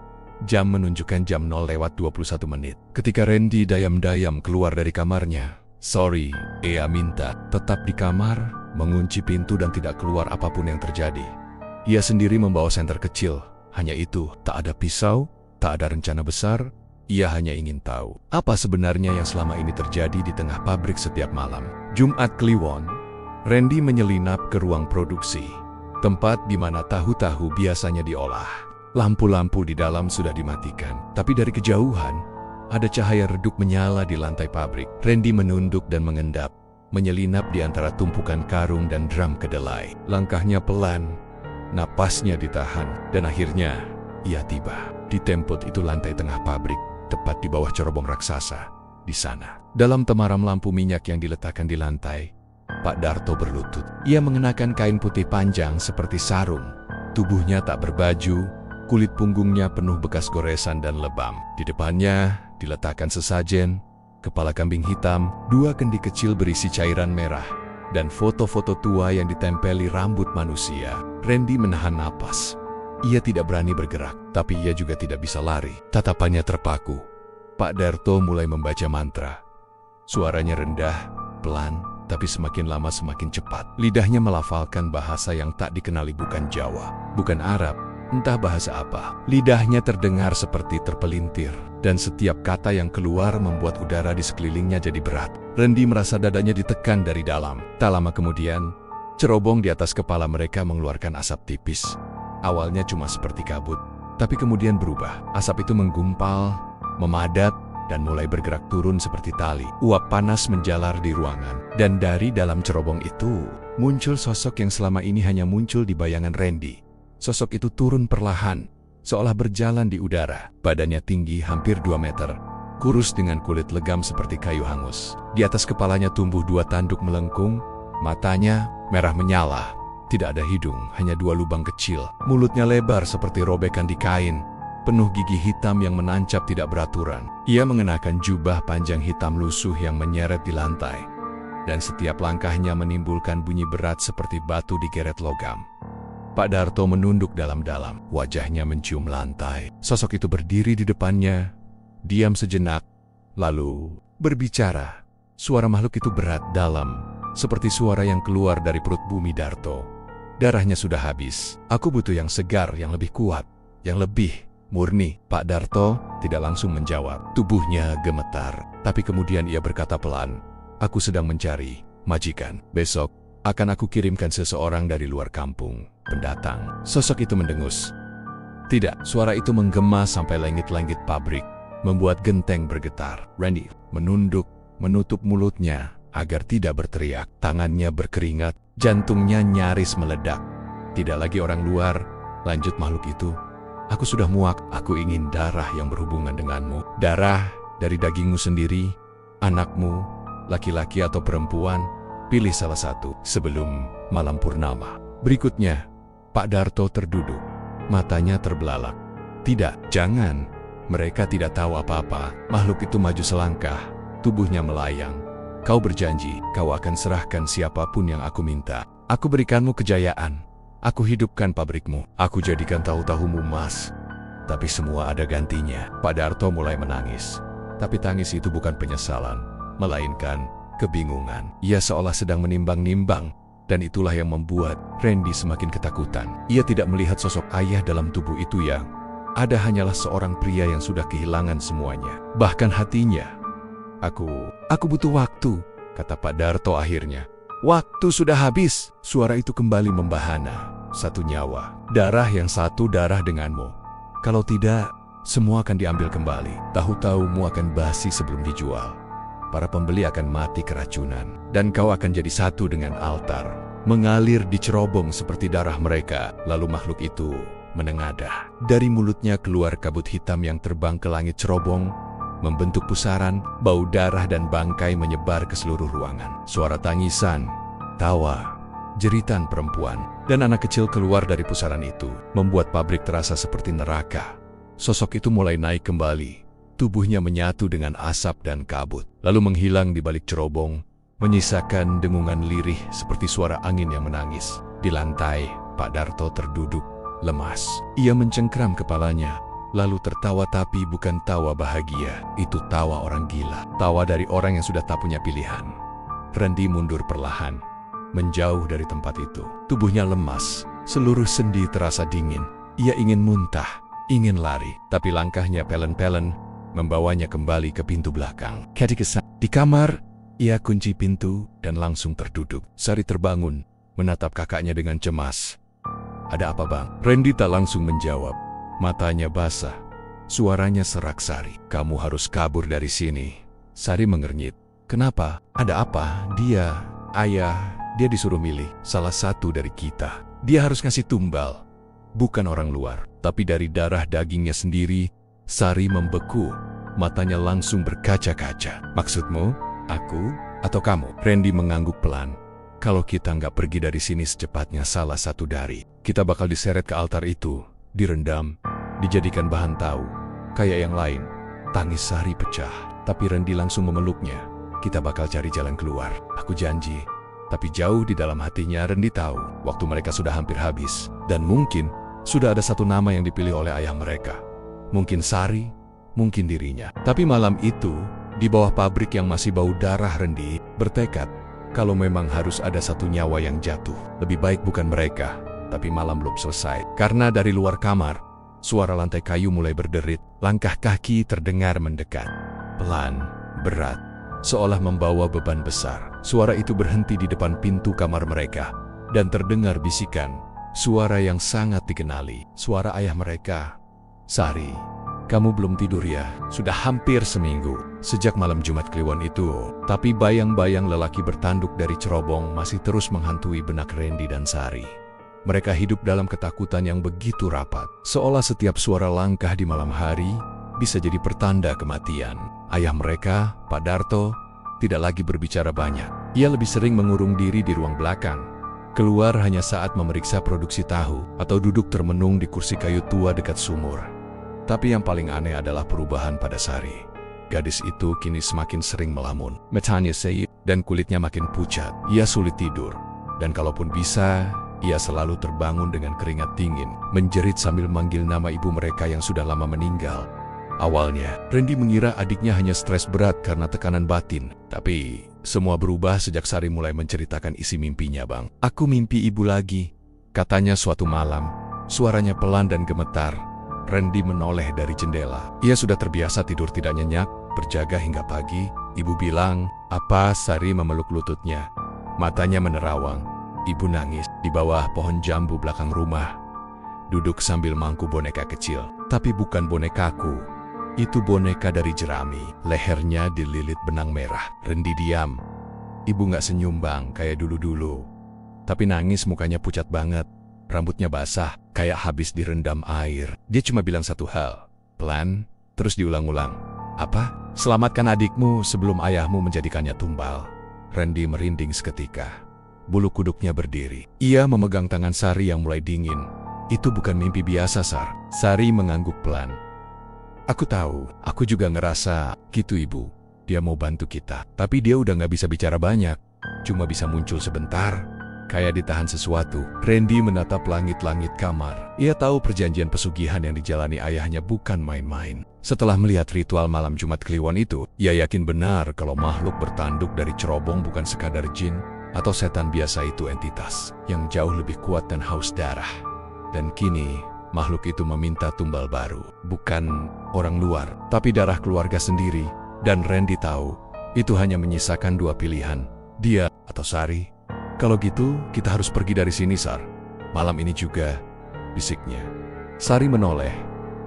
Jam menunjukkan jam 0:21. Ketika Randy dayam-dayam keluar dari kamarnya, "Sorry, Ea minta tetap di kamar, mengunci pintu dan tidak keluar apapun yang terjadi." Ia sendiri membawa senter kecil. Hanya itu, tak ada pisau, tak ada rencana besar. Ia hanya ingin tahu apa sebenarnya yang selama ini terjadi di tengah pabrik setiap malam. Jumat Kliwon. Randy menyelinap ke ruang produksi, tempat di mana tahu-tahu biasanya diolah. Lampu-lampu di dalam sudah dimatikan, tapi dari kejauhan, ada cahaya redup menyala di lantai pabrik. Randy menunduk dan mengendap, menyelinap di antara tumpukan karung dan drum kedelai. Langkahnya pelan, napasnya ditahan, dan akhirnya ia tiba di tempat itu, lantai tengah pabrik, tepat di bawah cerobong raksasa. Di sana, dalam temaram lampu minyak yang diletakkan di lantai, Pak Darto berlutut. Ia mengenakan kain putih panjang seperti sarung. Tubuhnya tak berbaju, kulit punggungnya penuh bekas goresan dan lebam. Di depannya diletakkan sesajen, kepala kambing hitam, 2 kendi kecil berisi cairan merah, dan foto-foto tua yang ditempeli rambut manusia. Randy menahan napas. Ia tidak berani bergerak, tapi ia juga tidak bisa lari. Tatapannya terpaku. Pak Darto mulai membaca mantra. Suaranya rendah, pelan, tapi semakin lama semakin cepat. Lidahnya melafalkan bahasa yang tak dikenali, bukan Jawa, bukan Arab, entah bahasa apa. Lidahnya terdengar seperti terpelintir, dan setiap kata yang keluar membuat udara di sekelilingnya jadi berat. Randy merasa dadanya ditekan dari dalam. Tak lama kemudian, cerobong di atas kepala mereka mengeluarkan asap tipis. Awalnya cuma seperti kabut, tapi kemudian berubah. Asap itu menggumpal, memadat, dan mulai bergerak turun seperti tali. Uap panas menjalar di ruangan, dan dari dalam cerobong itu muncul sosok yang selama ini hanya muncul di bayangan Randy. Sosok itu turun perlahan, seolah berjalan di udara. Badannya tinggi hampir 2 meter, kurus dengan kulit legam seperti kayu hangus. Di atas kepalanya tumbuh 2 tanduk melengkung, matanya merah menyala. Tidak ada hidung, hanya 2 lubang kecil. Mulutnya lebar seperti robekan di kain, penuh gigi hitam yang menancap tidak beraturan. Ia mengenakan jubah panjang hitam lusuh yang menyeret di lantai, dan setiap langkahnya menimbulkan bunyi berat seperti batu digeret logam. Pak Darto menunduk dalam-dalam, wajahnya mencium lantai. Sosok itu berdiri di depannya, diam sejenak, lalu berbicara. Suara makhluk itu berat, dalam, seperti suara yang keluar dari perut bumi. "Darto, darahnya sudah habis. Aku butuh yang segar, yang lebih kuat, yang lebih Murni. Pak Darto tidak langsung menjawab. Tubuhnya gemetar. Tapi kemudian ia berkata pelan, "Aku sedang mencari majikan. Besok akan aku kirimkan seseorang dari luar kampung, pendatang." Sosok itu mendengus. Tidak, suara itu menggema sampai langit-langit pabrik, membuat genteng bergetar. Randy menunduk, menutup mulutnya agar tidak berteriak. Tangannya berkeringat, jantungnya nyaris meledak. Tidak lagi orang luar, lanjut makhluk itu. "Aku sudah muak, aku ingin darah yang berhubungan denganmu. Darah dari dagingmu sendiri, anakmu, laki-laki atau perempuan, pilih salah satu sebelum malam purnama." Berikutnya, Pak Darto terduduk, matanya terbelalak. "Tidak, jangan." Mereka tidak tahu apa-apa. Makhluk itu maju selangkah, tubuhnya melayang. "Kau berjanji, kau akan serahkan siapapun yang aku minta. Aku berikanmu kejayaan. Aku hidupkan pabrikmu. Aku jadikan tahu-tahumu emas. Tapi semua ada gantinya." Pak Darto mulai menangis. Tapi tangis itu bukan penyesalan, melainkan kebingungan. Ia seolah sedang menimbang-nimbang. Dan itulah yang membuat Randy semakin ketakutan. Ia tidak melihat sosok ayah dalam tubuh itu yang ada hanyalah seorang pria yang sudah kehilangan semuanya. Bahkan hatinya. Aku butuh waktu," kata Pak Darto akhirnya. "Waktu sudah habis." Suara itu kembali membahana. "Satu nyawa. Darah yang satu darah denganmu. Kalau tidak, semua akan diambil kembali. Tahu-tahumu akan basi sebelum dijual. Para pembeli akan mati keracunan. Dan kau akan jadi satu dengan altar. Mengalir di cerobong seperti darah mereka." Lalu makhluk itu menengadah. Dari mulutnya keluar kabut hitam yang terbang ke langit cerobong, membentuk pusaran. Bau darah dan bangkai menyebar ke seluruh ruangan. Suara tangisan, tawa, jeritan perempuan, dan anak kecil keluar dari pusaran itu, membuat pabrik terasa seperti neraka. Sosok itu mulai naik kembali. Tubuhnya menyatu dengan asap dan kabut, lalu menghilang di balik cerobong, menyisakan dengungan lirih seperti suara angin yang menangis. Di lantai, Pak Darto terduduk, lemas. Ia mencengkram kepalanya, lalu tertawa, tapi bukan tawa bahagia. Itu tawa orang gila, tawa dari orang yang sudah tak punya pilihan. Randy mundur perlahan, menjauh dari tempat itu. Tubuhnya lemas, seluruh sendi terasa dingin. Ia ingin muntah, ingin lari, tapi langkahnya pelen-pelen, membawanya kembali ke pintu belakang. Di kamar, ia kunci pintu dan langsung terduduk. Sari terbangun, menatap kakaknya dengan cemas. "Ada apa, Bang?" Randy tak langsung menjawab. Matanya basah, suaranya serak Sari. "Kamu harus kabur dari sini." Sari mengernyit. "Kenapa? Ada apa?" Ayah, dia disuruh milih salah satu dari kita. Dia harus ngasih tumbal, bukan orang luar, tapi dari darah dagingnya sendiri." Sari membeku, matanya langsung berkaca-kaca. "Maksudmu, aku atau kamu?" Randy mengangguk pelan. "Kalau kita nggak pergi dari sini secepatnya, salah satu dari kita bakal diseret ke altar itu, direndam, dijadikan bahan tahu. Kayak yang lain." Tangis Sari pecah, tapi Randy langsung memeluknya. "Kita bakal cari jalan keluar, aku janji." Tapi jauh di dalam hatinya, Randy tahu waktu mereka sudah hampir habis. Dan mungkin sudah ada satu nama yang dipilih oleh ayah mereka. Mungkin Sari, mungkin dirinya. Tapi malam itu, di bawah pabrik yang masih bau darah, Randy bertekad kalau memang harus ada satu nyawa yang jatuh, lebih baik bukan mereka. Tapi malam belum selesai. Karena dari luar kamar, suara lantai kayu mulai berderit. Langkah kaki terdengar mendekat. Pelan, berat, seolah membawa beban besar. Suara itu berhenti di depan pintu kamar mereka. Dan terdengar bisikan, suara yang sangat dikenali. Suara ayah mereka. "Sari, kamu belum tidur ya? Sudah hampir seminggu sejak malam Jumat Kliwon itu." Tapi bayang-bayang lelaki bertanduk dari cerobong masih terus menghantui benak Randy dan Sari. Mereka hidup dalam ketakutan yang begitu rapat, seolah setiap suara langkah di malam hari bisa jadi pertanda kematian. Ayah mereka, Pak Darto, tidak lagi berbicara banyak. Ia lebih sering mengurung diri di ruang belakang, keluar hanya saat memeriksa produksi tahu atau duduk termenung di kursi kayu tua dekat sumur. Tapi yang paling aneh adalah perubahan pada Sari. Gadis itu kini semakin sering melamun, matanya seyip, dan kulitnya makin pucat. Ia sulit tidur, dan kalaupun bisa, ia selalu terbangun dengan keringat dingin, menjerit sambil manggil nama ibu mereka yang sudah lama meninggal. Awalnya, Randy mengira adiknya hanya stres berat karena tekanan batin. Tapi, semua berubah sejak Sari mulai menceritakan isi mimpinya, "Bang, aku mimpi ibu lagi," katanya suatu malam. Suaranya pelan dan gemetar. Randy menoleh dari jendela. Ia sudah terbiasa tidur tidak nyenyak, berjaga hingga pagi. Ibu bilang, "Apa?" Sari memeluk lututnya. Matanya menerawang. Ibu nangis di bawah pohon jambu belakang rumah. Duduk sambil mangku boneka kecil. Tapi bukan bonekaku. Itu boneka dari jerami. Lehernya dililit benang merah. Randy diam. Ibu nggak senyum bang, kayak dulu-dulu. Tapi nangis, mukanya pucat banget. Rambutnya basah, kayak habis direndam air. Dia cuma bilang satu hal, pelan, terus diulang-ulang. "Apa? Selamatkan adikmu sebelum ayahmu menjadikannya tumbal." Randy merinding seketika. Bulu kuduknya berdiri. Ia memegang tangan Sari yang mulai dingin. "Itu bukan mimpi biasa, Sar." Sari mengangguk pelan. "Aku tahu, aku juga ngerasa gitu ibu. Dia mau bantu kita. Tapi dia udah gak bisa bicara banyak. Cuma bisa muncul sebentar. Kayak ditahan sesuatu." Randy menatap langit-langit kamar. Ia tahu perjanjian pesugihan yang dijalani ayahnya bukan main-main. Setelah melihat ritual malam Jumat Kliwon itu, ia yakin benar kalau makhluk bertanduk dari cerobong bukan sekadar jin atau setan biasa. Itu entitas yang jauh lebih kuat dan haus darah. Dan kini, makhluk itu meminta tumbal baru. Bukan orang luar, tapi darah keluarga sendiri. Dan Randy tahu, itu hanya menyisakan dua pilihan, dia atau Sari. "Kalau gitu, kita harus pergi dari sini, Sar. Malam ini juga," bisiknya. Sari menoleh.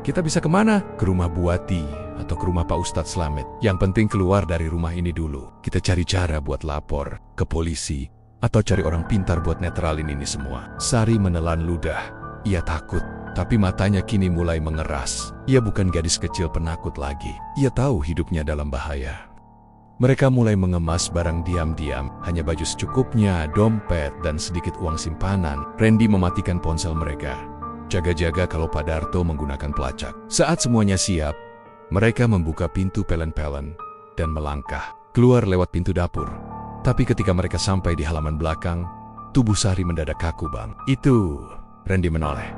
"Kita bisa kemana? Ke rumah Buati atau ke rumah Pak Ustadz Slamet. Yang penting keluar dari rumah ini dulu. Kita cari cara buat lapor ke polisi atau cari orang pintar buat netralin ini semua." Sari menelan ludah. Ia takut, tapi matanya kini mulai mengeras. Ia bukan gadis kecil penakut lagi. Ia tahu hidupnya dalam bahaya. Mereka mulai mengemas barang diam-diam, hanya baju secukupnya, dompet, dan sedikit uang simpanan. Randy mematikan ponsel mereka. Jaga-jaga kalau Pak Darto menggunakan pelacak. Saat semuanya siap, mereka membuka pintu pelen-pelen dan melangkah keluar lewat pintu dapur. Tapi ketika mereka sampai di halaman belakang, tubuh Sari mendadak kaku bang. "Itu," Randy menoleh.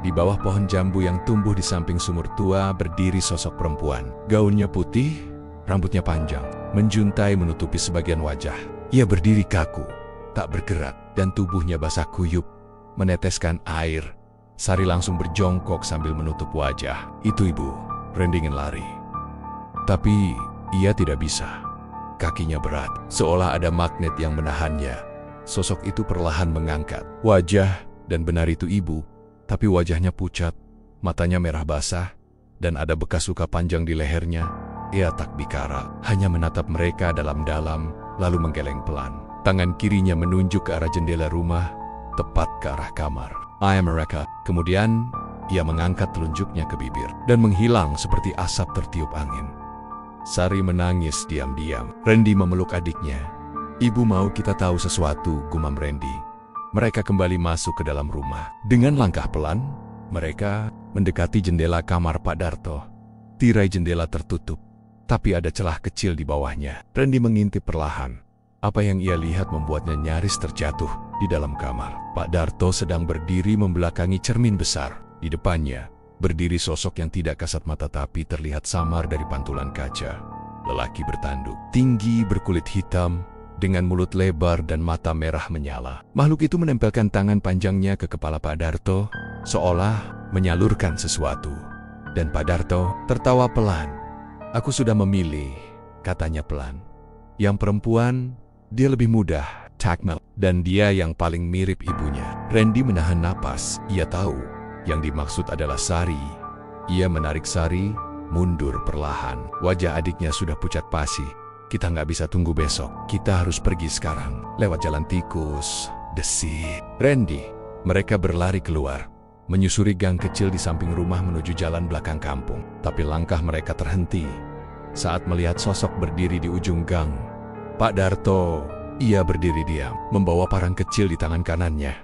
Di bawah pohon jambu yang tumbuh di samping sumur tua berdiri sosok perempuan. Gaunnya putih, rambutnya panjang, menjuntai menutupi sebagian wajah. Ia berdiri kaku, tak bergerak, dan tubuhnya basah kuyup, meneteskan air. Sari langsung berjongkok sambil menutup wajah. "Itu ibu." Randy ingin lari, tapi ia tidak bisa. Kakinya berat, seolah ada magnet yang menahannya. Sosok itu perlahan mengangkat wajah, dan benar itu ibu. Tapi wajahnya pucat, matanya merah basah, dan ada bekas luka panjang di lehernya. Ia tak bicara, hanya menatap mereka dalam-dalam, lalu menggeleng pelan. Tangan kirinya menunjuk ke arah jendela rumah, tepat ke arah kamar. "I am mereka." Kemudian, ia mengangkat telunjuknya ke bibir, dan menghilang seperti asap tertiup angin. Sari menangis diam-diam. Randy memeluk adiknya. "Ibu mau kita tahu sesuatu," gumam Randy. Mereka kembali masuk ke dalam rumah. Dengan langkah pelan, mereka mendekati jendela kamar Pak Darto. Tirai jendela tertutup, tapi ada celah kecil di bawahnya. Randy mengintip perlahan. Apa yang ia lihat membuatnya nyaris terjatuh di dalam kamar. Pak Darto sedang berdiri membelakangi cermin besar. Di depannya, berdiri sosok yang tidak kasat mata tapi terlihat samar dari pantulan kaca. Lelaki bertanduk, tinggi, berkulit hitam, dengan mulut lebar dan mata merah menyala. Makhluk itu menempelkan tangan panjangnya ke kepala Pak Darto, seolah menyalurkan sesuatu. Dan Pak Darto tertawa pelan. "Aku sudah memilih," katanya pelan. "Yang perempuan, dia lebih mudah, Takmel, dan dia yang paling mirip ibunya." Randy menahan napas. Ia tahu yang dimaksud adalah Sari. Ia menarik Sari mundur perlahan. Wajah adiknya sudah pucat pasi. "Kita nggak bisa tunggu besok. Kita harus pergi sekarang. Lewat jalan tikus." Desit Randy. Mereka berlari keluar, menyusuri gang kecil di samping rumah menuju jalan belakang kampung. Tapi langkah mereka terhenti saat melihat sosok berdiri di ujung gang. Pak Darto. Ia berdiri diam, membawa parang kecil di tangan kanannya.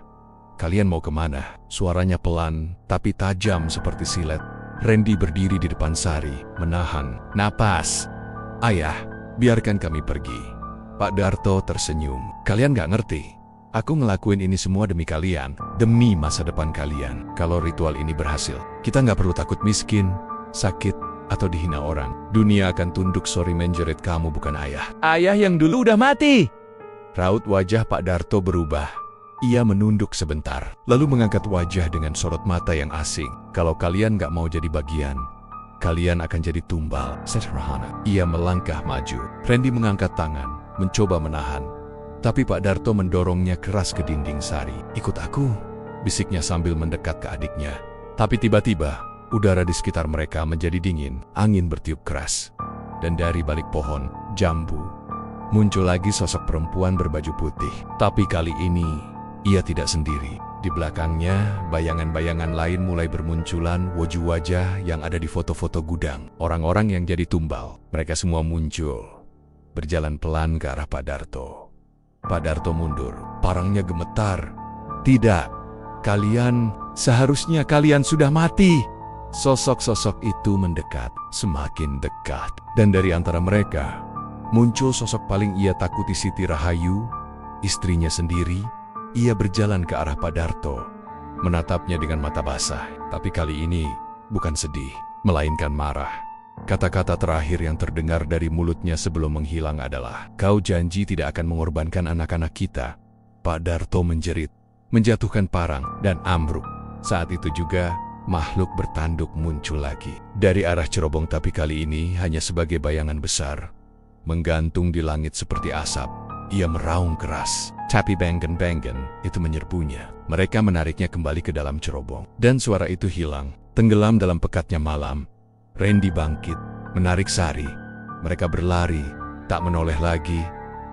"Kalian mau kemana?" Suaranya pelan, tapi tajam seperti silet. Randy berdiri di depan Sari, menahan napas. "Ayah, biarkan kami pergi." Pak Darto tersenyum. "Kalian gak ngerti. Aku ngelakuin ini semua demi kalian, demi masa depan kalian. Kalau ritual ini berhasil, kita gak perlu takut miskin, sakit, atau dihina orang. Dunia akan tunduk." "Sorry menjerit, kamu bukan ayah." "Ayah yang dulu udah mati!" Raut wajah Pak Darto berubah. Ia menunduk sebentar, lalu mengangkat wajah dengan sorot mata yang asing. Kalau kalian gak mau jadi bagian, kalian akan jadi tumbal. Sederhana. Ia melangkah maju. Randy mengangkat tangan, mencoba menahan. Tapi Pak Darto mendorongnya keras ke dinding Sari. Ikut aku, bisiknya sambil mendekat ke adiknya. Tapi tiba-tiba, udara di sekitar mereka menjadi dingin. Angin bertiup keras. Dan dari balik pohon, jambu, muncul lagi sosok perempuan berbaju putih. Tapi kali ini, ia tidak sendiri. Di belakangnya, bayangan-bayangan lain mulai bermunculan, wajah-wajah yang ada di foto-foto gudang. Orang-orang yang jadi tumbal, mereka semua muncul, berjalan pelan ke arah Pak Darto. Pak Darto mundur, parangnya gemetar. Tidak, seharusnya kalian sudah mati. Sosok-sosok itu mendekat, semakin dekat. Dan dari antara mereka, muncul sosok paling ia takuti, Siti Rahayu, istrinya sendiri. Ia berjalan ke arah Pak Darto, menatapnya dengan mata basah. Tapi kali ini bukan sedih, melainkan marah. Kata-kata terakhir yang terdengar dari mulutnya sebelum menghilang adalah, "Kau janji tidak akan mengorbankan anak-anak kita." Pak Darto menjerit, menjatuhkan parang, dan ambruk. Saat itu juga, makhluk bertanduk muncul lagi. Dari arah cerobong, tapi kali ini hanya sebagai bayangan besar, menggantung di langit seperti asap. Ia meraung keras, tapi Bengen-Bengen itu menyerbunya. Mereka menariknya kembali ke dalam cerobong. Dan suara itu hilang, tenggelam dalam pekatnya malam. Randy bangkit, menarik Sari. Mereka berlari, tak menoleh lagi.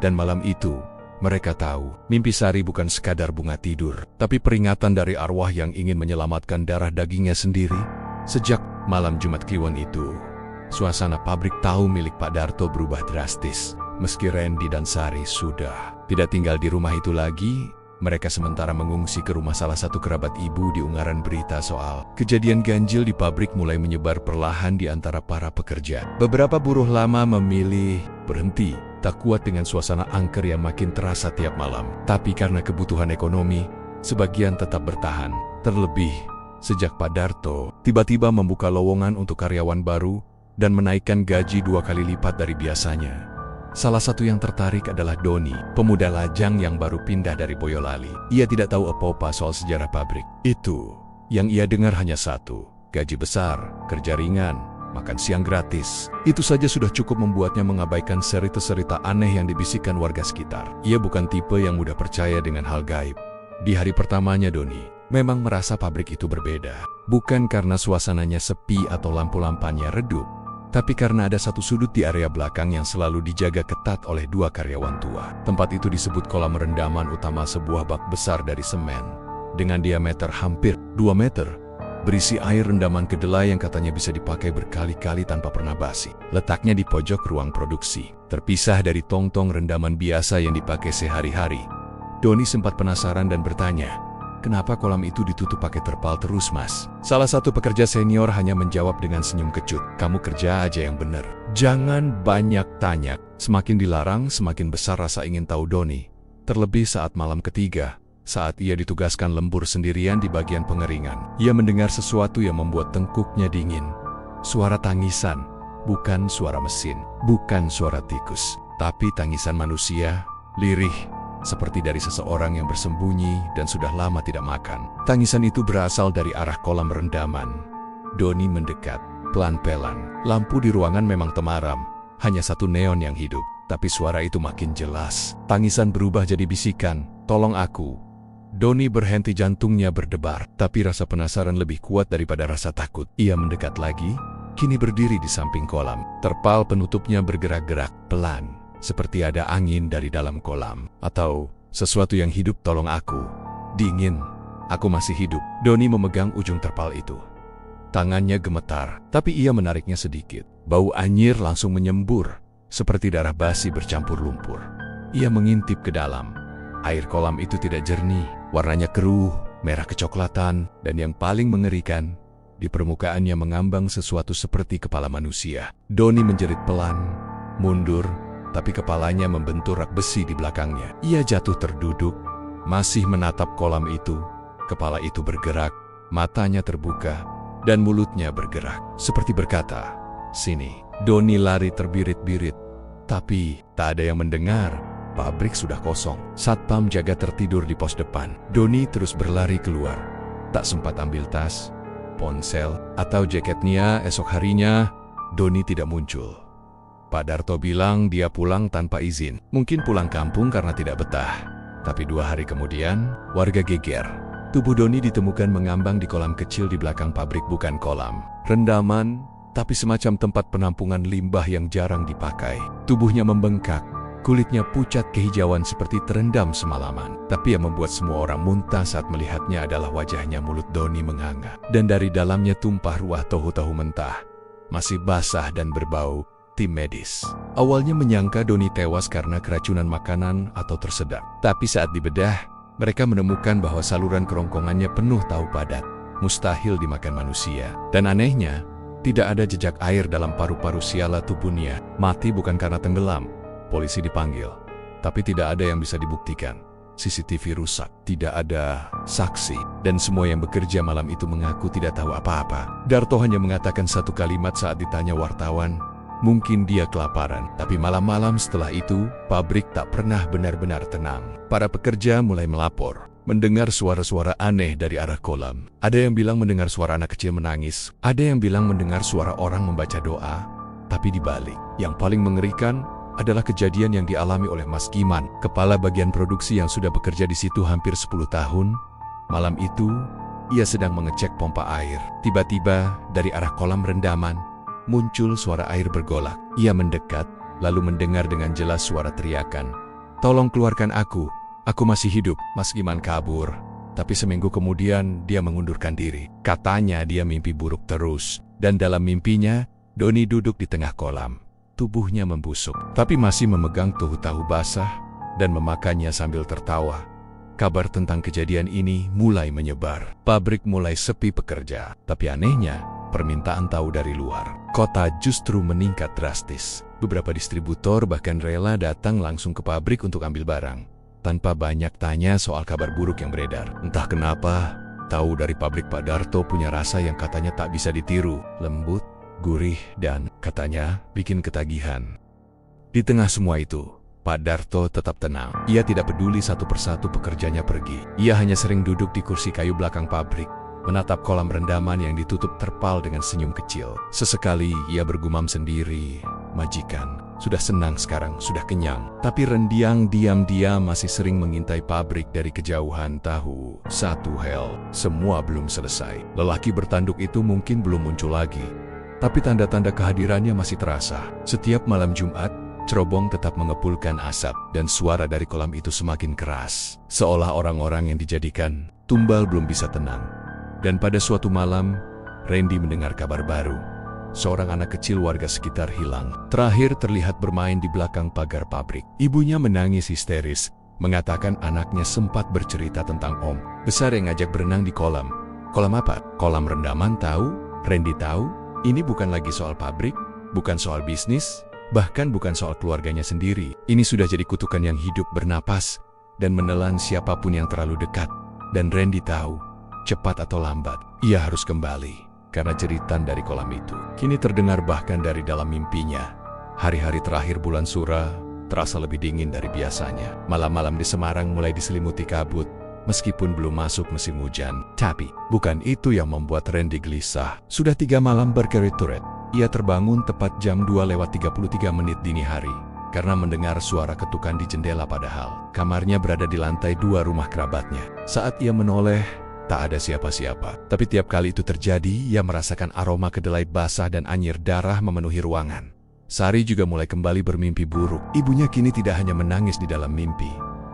Dan malam itu, mereka tahu, mimpi Sari bukan sekadar bunga tidur, tapi peringatan dari arwah yang ingin menyelamatkan darah dagingnya sendiri. Sejak malam Jumat Kliwon itu, suasana pabrik tahu milik Pak Darto berubah drastis. Meski Randy dan Sari sudah tidak tinggal di rumah itu lagi, mereka sementara mengungsi ke rumah salah satu kerabat ibu. Di unggaran berita soal kejadian ganjil di pabrik mulai menyebar perlahan di antara para pekerja. Beberapa buruh lama memilih berhenti, tak kuat dengan suasana angker yang makin terasa tiap malam. Tapi karena kebutuhan ekonomi, sebagian tetap bertahan. Terlebih, sejak Pak Darto tiba-tiba membuka lowongan untuk karyawan baru dan menaikkan gaji 2 kali lipat dari biasanya. Salah satu yang tertarik adalah Doni, pemuda lajang yang baru pindah dari Boyolali. Ia tidak tahu apa-apa soal sejarah pabrik. Itu yang ia dengar hanya satu, gaji besar, kerja ringan, makan siang gratis. Itu saja sudah cukup membuatnya mengabaikan cerita-cerita aneh yang dibisikkan warga sekitar. Ia bukan tipe yang mudah percaya dengan hal gaib. Di hari pertamanya Doni memang merasa pabrik itu berbeda. Bukan karena suasananya sepi atau lampu-lampanya redup, tapi karena ada satu sudut di area belakang yang selalu dijaga ketat oleh 2 karyawan tua. Tempat itu disebut kolam rendaman utama, sebuah bak besar dari semen dengan diameter hampir 2 meter, berisi air rendaman kedelai yang katanya bisa dipakai berkali-kali tanpa pernah basi. Letaknya di pojok ruang produksi, terpisah dari tong-tong rendaman biasa yang dipakai sehari-hari. Doni sempat penasaran dan bertanya, "Kenapa kolam itu ditutup pakai terpal terus, Mas?" Salah satu pekerja senior hanya menjawab dengan senyum kecut, "Kamu kerja aja yang bener. Jangan banyak tanya." Semakin dilarang, semakin besar rasa ingin tahu Doni. Terlebih saat malam ketiga, saat ia ditugaskan lembur sendirian di bagian pengeringan. Ia mendengar sesuatu yang membuat tengkuknya dingin. Suara tangisan, bukan suara mesin, bukan suara tikus, tapi tangisan manusia, lirih, seperti dari seseorang yang bersembunyi dan sudah lama tidak makan. Tangisan itu berasal dari arah kolam rendaman. Doni mendekat, pelan-pelan. Lampu di ruangan memang temaram, hanya satu neon yang hidup. Tapi suara itu makin jelas. Tangisan berubah jadi bisikan, "Tolong aku." Doni berhenti, jantungnya berdebar. Tapi rasa penasaran lebih kuat daripada rasa takut. Ia mendekat lagi, kini berdiri di samping kolam. Terpal penutupnya bergerak-gerak pelan, seperti ada angin dari dalam kolam. Atau sesuatu yang hidup. "Tolong aku." Dingin. "Aku masih hidup." Doni memegang ujung terpal itu. Tangannya gemetar, tapi ia menariknya sedikit. Bau anyir langsung menyembur, seperti darah basi bercampur lumpur. Ia mengintip ke dalam. Air kolam itu tidak jernih, warnanya keruh, merah kecoklatan, dan yang paling mengerikan, di permukaannya mengambang sesuatu seperti kepala manusia. Doni menjerit pelan, mundur, tapi kepalanya membentur rak besi di belakangnya. Ia jatuh terduduk, masih menatap kolam itu. Kepala itu bergerak, matanya terbuka, dan mulutnya bergerak, seperti berkata, "Sini." Doni lari terbirit-birit, tapi tak ada yang mendengar. Pabrik sudah kosong. Satpam jaga tertidur di pos depan. Doni terus berlari keluar. Tak sempat ambil tas, ponsel, atau jaketnya. Esok harinya, Doni tidak muncul. Pak Darto bilang dia pulang tanpa izin. Mungkin pulang kampung karena tidak betah. Tapi 2 hari kemudian, warga geger. Tubuh Doni ditemukan mengambang di kolam kecil di belakang pabrik. Bukan kolam rendaman, tapi semacam tempat penampungan limbah yang jarang dipakai. Tubuhnya membengkak, kulitnya pucat kehijauan seperti terendam semalaman. Tapi yang membuat semua orang muntah saat melihatnya adalah wajahnya. Mulut Doni menganga, dan dari dalamnya tumpah ruah tahu-tahu mentah, masih basah dan berbau. Tim medis awalnya menyangka Doni tewas karena keracunan makanan atau tersedak. Tapi saat dibedah, mereka menemukan bahwa saluran kerongkongannya penuh tahu padat. Mustahil dimakan manusia. Dan anehnya, tidak ada jejak air dalam paru-paru. Siala tubuhnya mati bukan karena tenggelam. Polisi dipanggil, tapi tidak ada yang bisa dibuktikan. CCTV rusak, tidak ada saksi, dan semua yang bekerja malam itu mengaku tidak tahu apa-apa. Darto hanya mengatakan satu kalimat saat ditanya wartawan, mungkin dia kelaparan. Tapi malam-malam setelah itu, pabrik tak pernah benar-benar tenang. Para pekerja mulai melapor, mendengar suara-suara aneh dari arah kolam. Ada yang bilang mendengar suara anak kecil menangis, ada yang bilang mendengar suara orang membaca doa. Tapi dibalik, yang paling mengerikan adalah kejadian yang dialami oleh Mas Giman, kepala bagian produksi yang sudah bekerja di situ hampir 10 tahun. Malam itu, ia sedang mengecek pompa air. Tiba-tiba, dari arah kolam rendaman, muncul suara air bergolak. Ia mendekat, lalu mendengar dengan jelas suara teriakan, "Tolong keluarkan aku masih hidup." Mas Giman kabur, tapi seminggu kemudian dia mengundurkan diri. Katanya dia mimpi buruk terus, dan dalam mimpinya, Doni duduk di tengah kolam. Tubuhnya membusuk, tapi masih memegang tahu basah dan memakannya sambil tertawa. Kabar tentang kejadian ini mulai menyebar. Pabrik mulai sepi pekerja, tapi anehnya, permintaan tahu dari luar kota justru meningkat drastis. Beberapa distributor bahkan rela datang langsung ke pabrik untuk ambil barang, tanpa banyak tanya soal kabar buruk yang beredar. Entah kenapa, tahu dari pabrik Pak Darto punya rasa yang katanya tak bisa ditiru. Lembut, gurih, dan katanya bikin ketagihan. Di tengah semua itu, Pak Darto tetap tenang. Ia tidak peduli satu persatu pekerjanya pergi. Ia hanya sering duduk di kursi kayu belakang pabrik, menatap kolam rendaman yang ditutup terpal dengan senyum kecil. Sesekali ia bergumam sendiri, "Majikan, sudah senang sekarang, sudah kenyang." Tapi Rendiang diam-diam masih sering mengintai pabrik dari kejauhan. Tahu satu hal, semua belum selesai. Lelaki bertanduk itu mungkin belum muncul lagi, tapi tanda-tanda kehadirannya masih terasa. Setiap malam Jumat, cerobong tetap mengepulkan asap, dan suara dari kolam itu semakin keras, seolah orang-orang yang dijadikan tumbal belum bisa tenang. Dan pada suatu malam, Randy mendengar kabar baru. Seorang anak kecil warga sekitar hilang. Terakhir terlihat bermain di belakang pagar pabrik. Ibunya menangis histeris, mengatakan anaknya sempat bercerita tentang Om besar yang ngajak berenang di kolam. Kolam apa? Kolam rendaman. Tahu? Randy tahu. Ini bukan lagi soal pabrik, bukan soal bisnis, bahkan bukan soal keluarganya sendiri. Ini sudah jadi kutukan yang hidup bernapas dan menelan siapapun yang terlalu dekat. Dan Randy tahu, cepat atau lambat, ia harus kembali. Karena jeritan dari kolam itu kini terdengar bahkan dari dalam mimpinya. Hari-hari terakhir bulan Sura terasa lebih dingin dari biasanya. Malam-malam di Semarang mulai diselimuti kabut, meskipun belum masuk musim hujan. Tapi bukan itu yang membuat Randy gelisah. Sudah 3 malam berturut-turut, ia terbangun tepat jam 2:33 dini hari karena mendengar suara ketukan di jendela, padahal kamarnya berada di lantai 2 rumah kerabatnya. Saat ia menoleh, tak ada siapa-siapa. Tapi tiap kali itu terjadi, ia merasakan aroma kedelai basah dan anyir darah memenuhi ruangan. Sari juga mulai kembali bermimpi buruk. Ibunya kini tidak hanya menangis di dalam mimpi,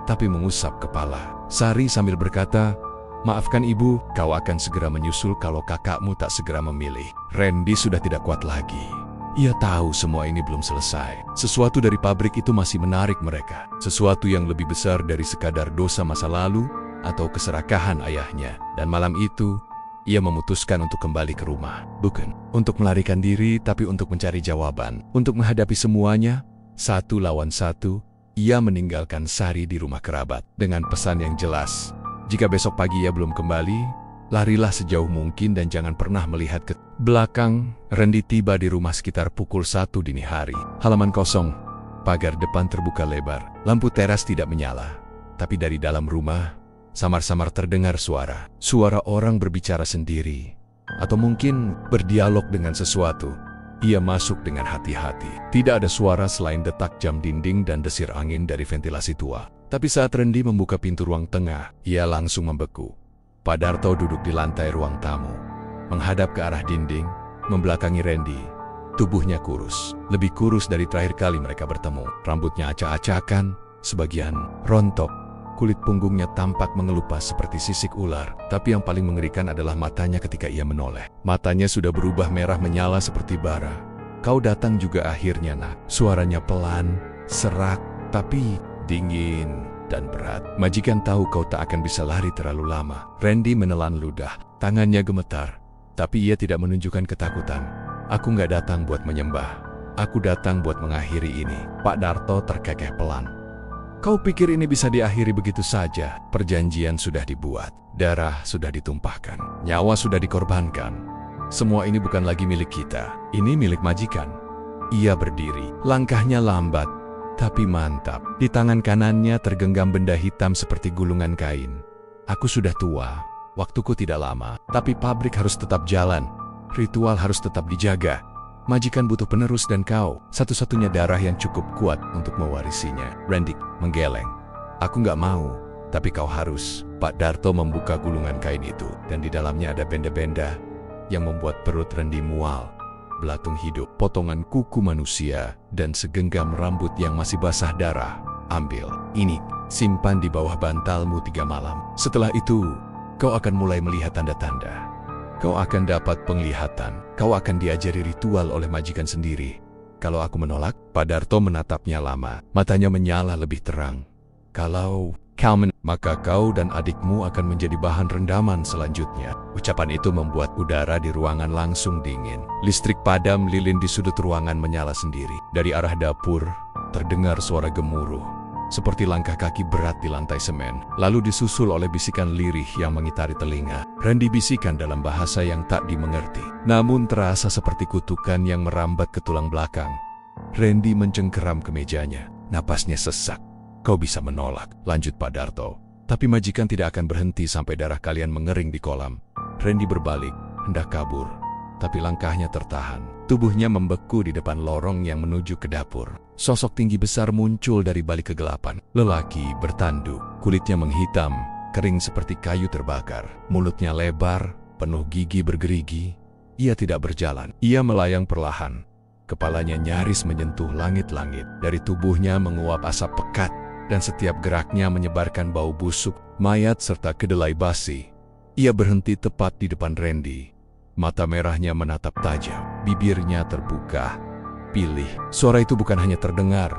tapi mengusap kepala. Sari sambil berkata, "Maafkan ibu, kau akan segera menyusul kalau kakakmu tak segera memilih." Randy sudah tidak kuat lagi. Ia tahu semua ini belum selesai. Sesuatu dari pabrik itu masih menarik mereka. Sesuatu yang lebih besar dari sekadar dosa masa lalu atau keserakahan ayahnya. Dan malam itu, ia memutuskan untuk kembali ke rumah. Bukan untuk melarikan diri, tapi untuk mencari jawaban. Untuk menghadapi semuanya, 1 lawan 1, ia meninggalkan Sari di rumah kerabat dengan pesan yang jelas. Jika besok pagi ia belum kembali, larilah sejauh mungkin dan jangan pernah melihat ke belakang. Randy tiba di rumah sekitar pukul 1 dini hari. Halaman kosong. Pagar depan terbuka lebar, lampu teras tidak menyala. Tapi dari dalam rumah, samar-samar terdengar suara. Suara orang berbicara sendiri. Atau mungkin berdialog dengan sesuatu. Ia masuk dengan hati-hati. Tidak ada suara selain detak jam dinding dan desir angin dari ventilasi tua. Tapi saat Randy membuka pintu ruang tengah, ia langsung membeku. Pak Darto duduk di lantai ruang tamu, menghadap ke arah dinding, membelakangi Randy. Tubuhnya kurus, lebih kurus dari terakhir kali mereka bertemu. Rambutnya acak-acakan, sebagian rontok. Kulit punggungnya tampak mengelupas seperti sisik ular. Tapi yang paling mengerikan adalah matanya ketika ia menoleh. Matanya sudah berubah merah menyala seperti bara. Kau datang juga akhirnya, nak. Suaranya pelan, serak, tapi dingin dan berat. Majikan tahu kau tak akan bisa lari terlalu lama. Randy menelan ludah. Tangannya gemetar. Tapi ia tidak menunjukkan ketakutan. Aku nggak datang buat menyembah. Aku datang buat mengakhiri ini. Pak Darto terkekeh pelan. Kau pikir ini bisa diakhiri begitu saja? Perjanjian sudah dibuat, darah sudah ditumpahkan, nyawa sudah dikorbankan. Semua ini bukan lagi milik kita, ini milik majikan. Ia berdiri, langkahnya lambat, tapi mantap. Di tangan kanannya tergenggam benda hitam seperti gulungan kain. Aku sudah tua, waktuku tidak lama, tapi pabrik harus tetap jalan. Ritual harus tetap dijaga. Majikan butuh penerus dan kau, satu-satunya darah yang cukup kuat untuk mewarisinya. Randy menggeleng. Aku nggak mau, tapi kau harus. Pak Darto membuka gulungan kain itu, dan di dalamnya ada benda-benda yang membuat perut Randy mual. Belatung hidup, potongan kuku manusia, dan segenggam rambut yang masih basah darah. Ambil, ini, simpan di bawah bantalmu 3 malam. Setelah itu, kau akan mulai melihat tanda-tanda. Kau akan dapat penglihatan. Kau akan diajari ritual oleh majikan sendiri. Kalau aku menolak, Pak Darto menatapnya lama. Matanya menyala lebih terang. Kalau kau maka kau dan adikmu akan menjadi bahan rendaman selanjutnya. Ucapan itu membuat udara di ruangan langsung dingin. Listrik padam, lilin di sudut ruangan menyala sendiri. Dari arah dapur, terdengar suara gemuruh. Seperti langkah kaki berat di lantai semen, lalu disusul oleh bisikan lirih yang mengitari telinga. Randy bisikan dalam bahasa yang tak dimengerti, namun terasa seperti kutukan yang merambat ke tulang belakang. Randy mencengkeram ke mejanya, napasnya sesak. Kau bisa menolak, lanjut Pak Darto. Tapi majikan tidak akan berhenti sampai darah kalian mengering di kolam. Randy berbalik, hendak kabur, tapi langkahnya tertahan. Tubuhnya membeku di depan lorong yang menuju ke dapur. Sosok tinggi besar muncul dari balik kegelapan. Lelaki bertanduk, kulitnya menghitam, kering seperti kayu terbakar. Mulutnya lebar, penuh gigi bergerigi. Ia tidak berjalan, ia melayang perlahan. Kepalanya nyaris menyentuh langit-langit. Dari tubuhnya menguap asap pekat, dan setiap geraknya menyebarkan bau busuk, mayat serta kedelai basi. Ia berhenti tepat di depan Randy. Mata merahnya menatap tajam, bibirnya terbuka. Pilih. Suara itu bukan hanya terdengar,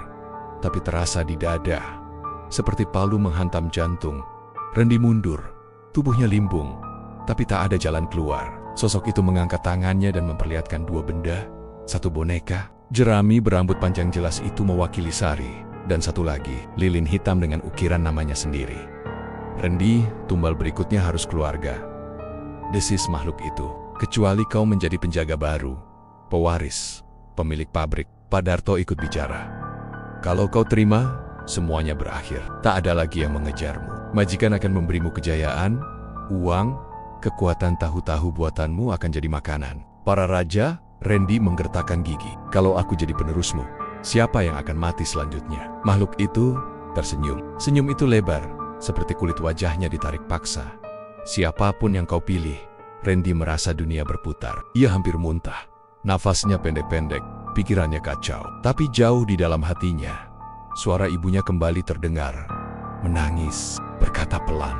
tapi terasa di dada. Seperti palu menghantam jantung. Randy mundur. Tubuhnya limbung, tapi tak ada jalan keluar. Sosok itu mengangkat tangannya dan memperlihatkan 2 benda. Satu boneka, jerami berambut panjang jelas itu mewakili Sari. Dan satu lagi, lilin hitam dengan ukiran namanya sendiri. Randy, tumbal berikutnya harus keluarga. Desis makhluk itu. Kecuali kau menjadi penjaga baru, pewaris, pemilik pabrik. Pak Darto ikut bicara. Kalau kau terima, semuanya berakhir. Tak ada lagi yang mengejarmu. Majikan akan memberimu kejayaan, uang, kekuatan. Tahu-tahu buatanmu akan jadi makanan. Para raja, Randy menggertakkan gigi. Kalau aku jadi penerusmu, siapa yang akan mati selanjutnya? Makhluk itu tersenyum. Senyum itu lebar, seperti kulit wajahnya ditarik paksa. Siapapun yang kau pilih, Randy merasa dunia berputar. Ia hampir muntah. Nafasnya pendek-pendek, pikirannya kacau. Tapi jauh di dalam hatinya, suara ibunya kembali terdengar. Menangis, berkata pelan,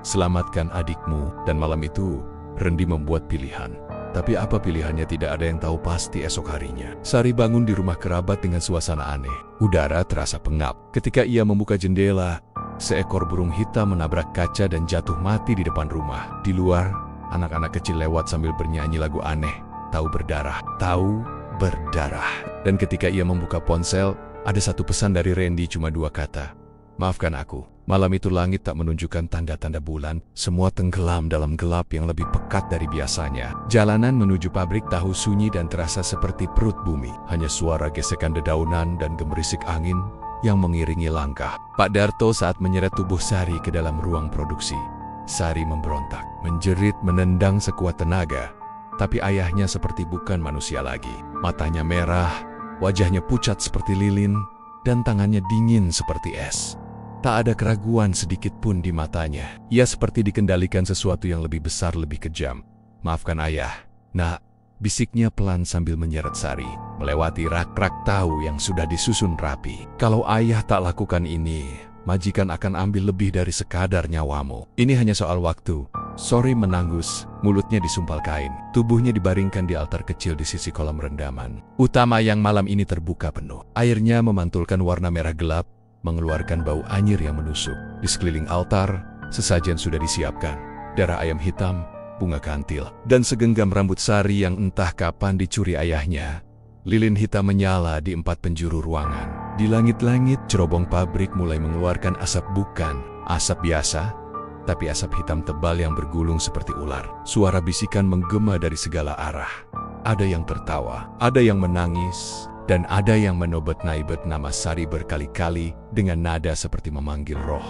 "Selamatkan adikmu." Dan malam itu, Randy membuat pilihan. Tapi apa pilihannya tidak ada yang tahu pasti esok harinya. Sari bangun di rumah kerabat dengan suasana aneh. Udara terasa pengap. Ketika ia membuka jendela, seekor burung hitam menabrak kaca dan jatuh mati di depan rumah. Di luar, anak-anak kecil lewat sambil bernyanyi lagu aneh. Tahu berdarah, tahu berdarah. Dan ketika ia membuka ponsel, ada satu pesan dari Randy, cuma 2 kata. "Maafkan aku, Malam itu langit tak menunjukkan tanda-tanda bulan, semua tenggelam dalam gelap yang lebih pekat dari biasanya. Jalanan menuju pabrik tahu sunyi dan terasa seperti perut bumi. Hanya suara gesekan dedaunan dan gemerisik angin yang mengiringi langkah Pak Darto saat menyeret tubuh Sari ke dalam ruang produksi. Sari memberontak, menjerit, menendang sekuat tenaga. Tapi ayahnya seperti bukan manusia lagi. Matanya merah, wajahnya pucat seperti lilin, dan tangannya dingin seperti es. Tak ada keraguan sedikit pun di matanya. Ia seperti dikendalikan sesuatu yang lebih besar, lebih kejam. "Maafkan ayah, nak," bisiknya pelan sambil menyeret Sari, melewati rak-rak tahu yang sudah disusun rapi. "Kalau ayah tak lakukan ini, majikan akan ambil lebih dari sekadar nyawamu. Ini hanya soal waktu." Sori menanggus, mulutnya disumpal kain. Tubuhnya dibaringkan di altar kecil di sisi kolam rendaman utama yang malam ini terbuka penuh. Airnya memantulkan warna merah gelap, mengeluarkan bau anyir yang menusuk. Di sekeliling altar, sesajen sudah disiapkan. Darah ayam hitam, bunga kantil, dan segenggam rambut Sari yang entah kapan dicuri ayahnya. Lilin hitam menyala di 4 penjuru ruangan. Di langit-langit, cerobong pabrik mulai mengeluarkan asap, bukan asap biasa, tapi asap hitam tebal yang bergulung seperti ular. Suara bisikan menggema dari segala arah. Ada yang tertawa, ada yang menangis, dan ada yang menobet-naibet nama Sari berkali-kali dengan nada seperti memanggil roh.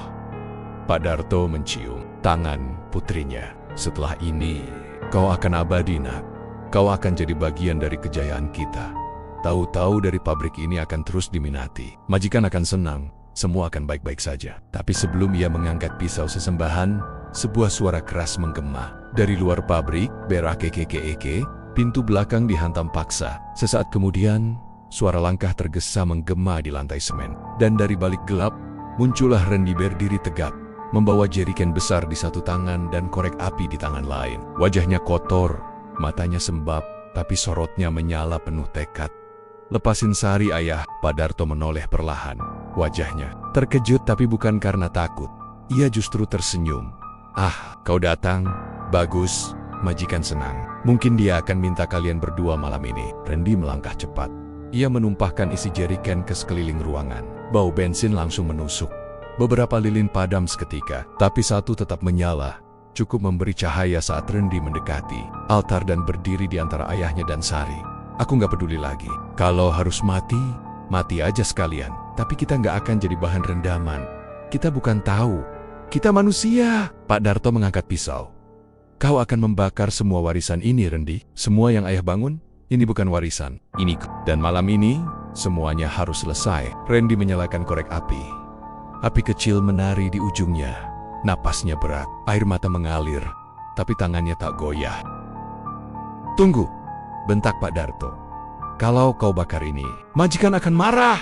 Pak Darto mencium tangan putrinya. "Setelah ini, kau akan abadi, nak. Kau akan jadi bagian dari kejayaan kita. Tahu-tahu dari pabrik ini akan terus diminati. Majikan akan senang, semua akan baik-baik saja." Tapi sebelum ia mengangkat pisau sesembahan, sebuah suara keras menggema. Dari luar pabrik, berakekekeke, pintu belakang dihantam paksa. Sesaat kemudian, suara langkah tergesa menggema di lantai semen. Dan dari balik gelap, muncullah Randy berdiri tegap, membawa jeriken besar di satu tangan dan korek api di tangan lain. Wajahnya kotor, matanya sembab, tapi sorotnya menyala penuh tekad. "Lepasin Sari, ayah." Pak Darto menoleh perlahan. Wajahnya terkejut, tapi bukan karena takut. Ia justru tersenyum. "Ah, kau datang. Bagus, majikan senang. Mungkin dia akan minta kalian berdua malam ini." Randy melangkah cepat. Ia menumpahkan isi jeriken ke sekeliling ruangan. Bau bensin langsung menusuk. Beberapa lilin padam seketika, tapi satu tetap menyala, cukup memberi cahaya saat Randy mendekati altar dan berdiri di antara ayahnya dan Sari. "Aku nggak peduli lagi. Kalau harus mati, mati aja sekalian. Tapi kita nggak akan jadi bahan rendaman. Kita bukan tahu. Kita manusia." Pak Darto mengangkat pisau. "Kau akan membakar semua warisan ini, Randy. Semua yang ayah bangun. Ini bukan warisan, ini dan malam ini, semuanya harus selesai." Randy menyalakan korek api. Api kecil menari di ujungnya. Napasnya berat, air mata mengalir, tapi tangannya tak goyah. "Tunggu," bentak Pak Darto. "Kalau kau bakar ini, majikan akan marah."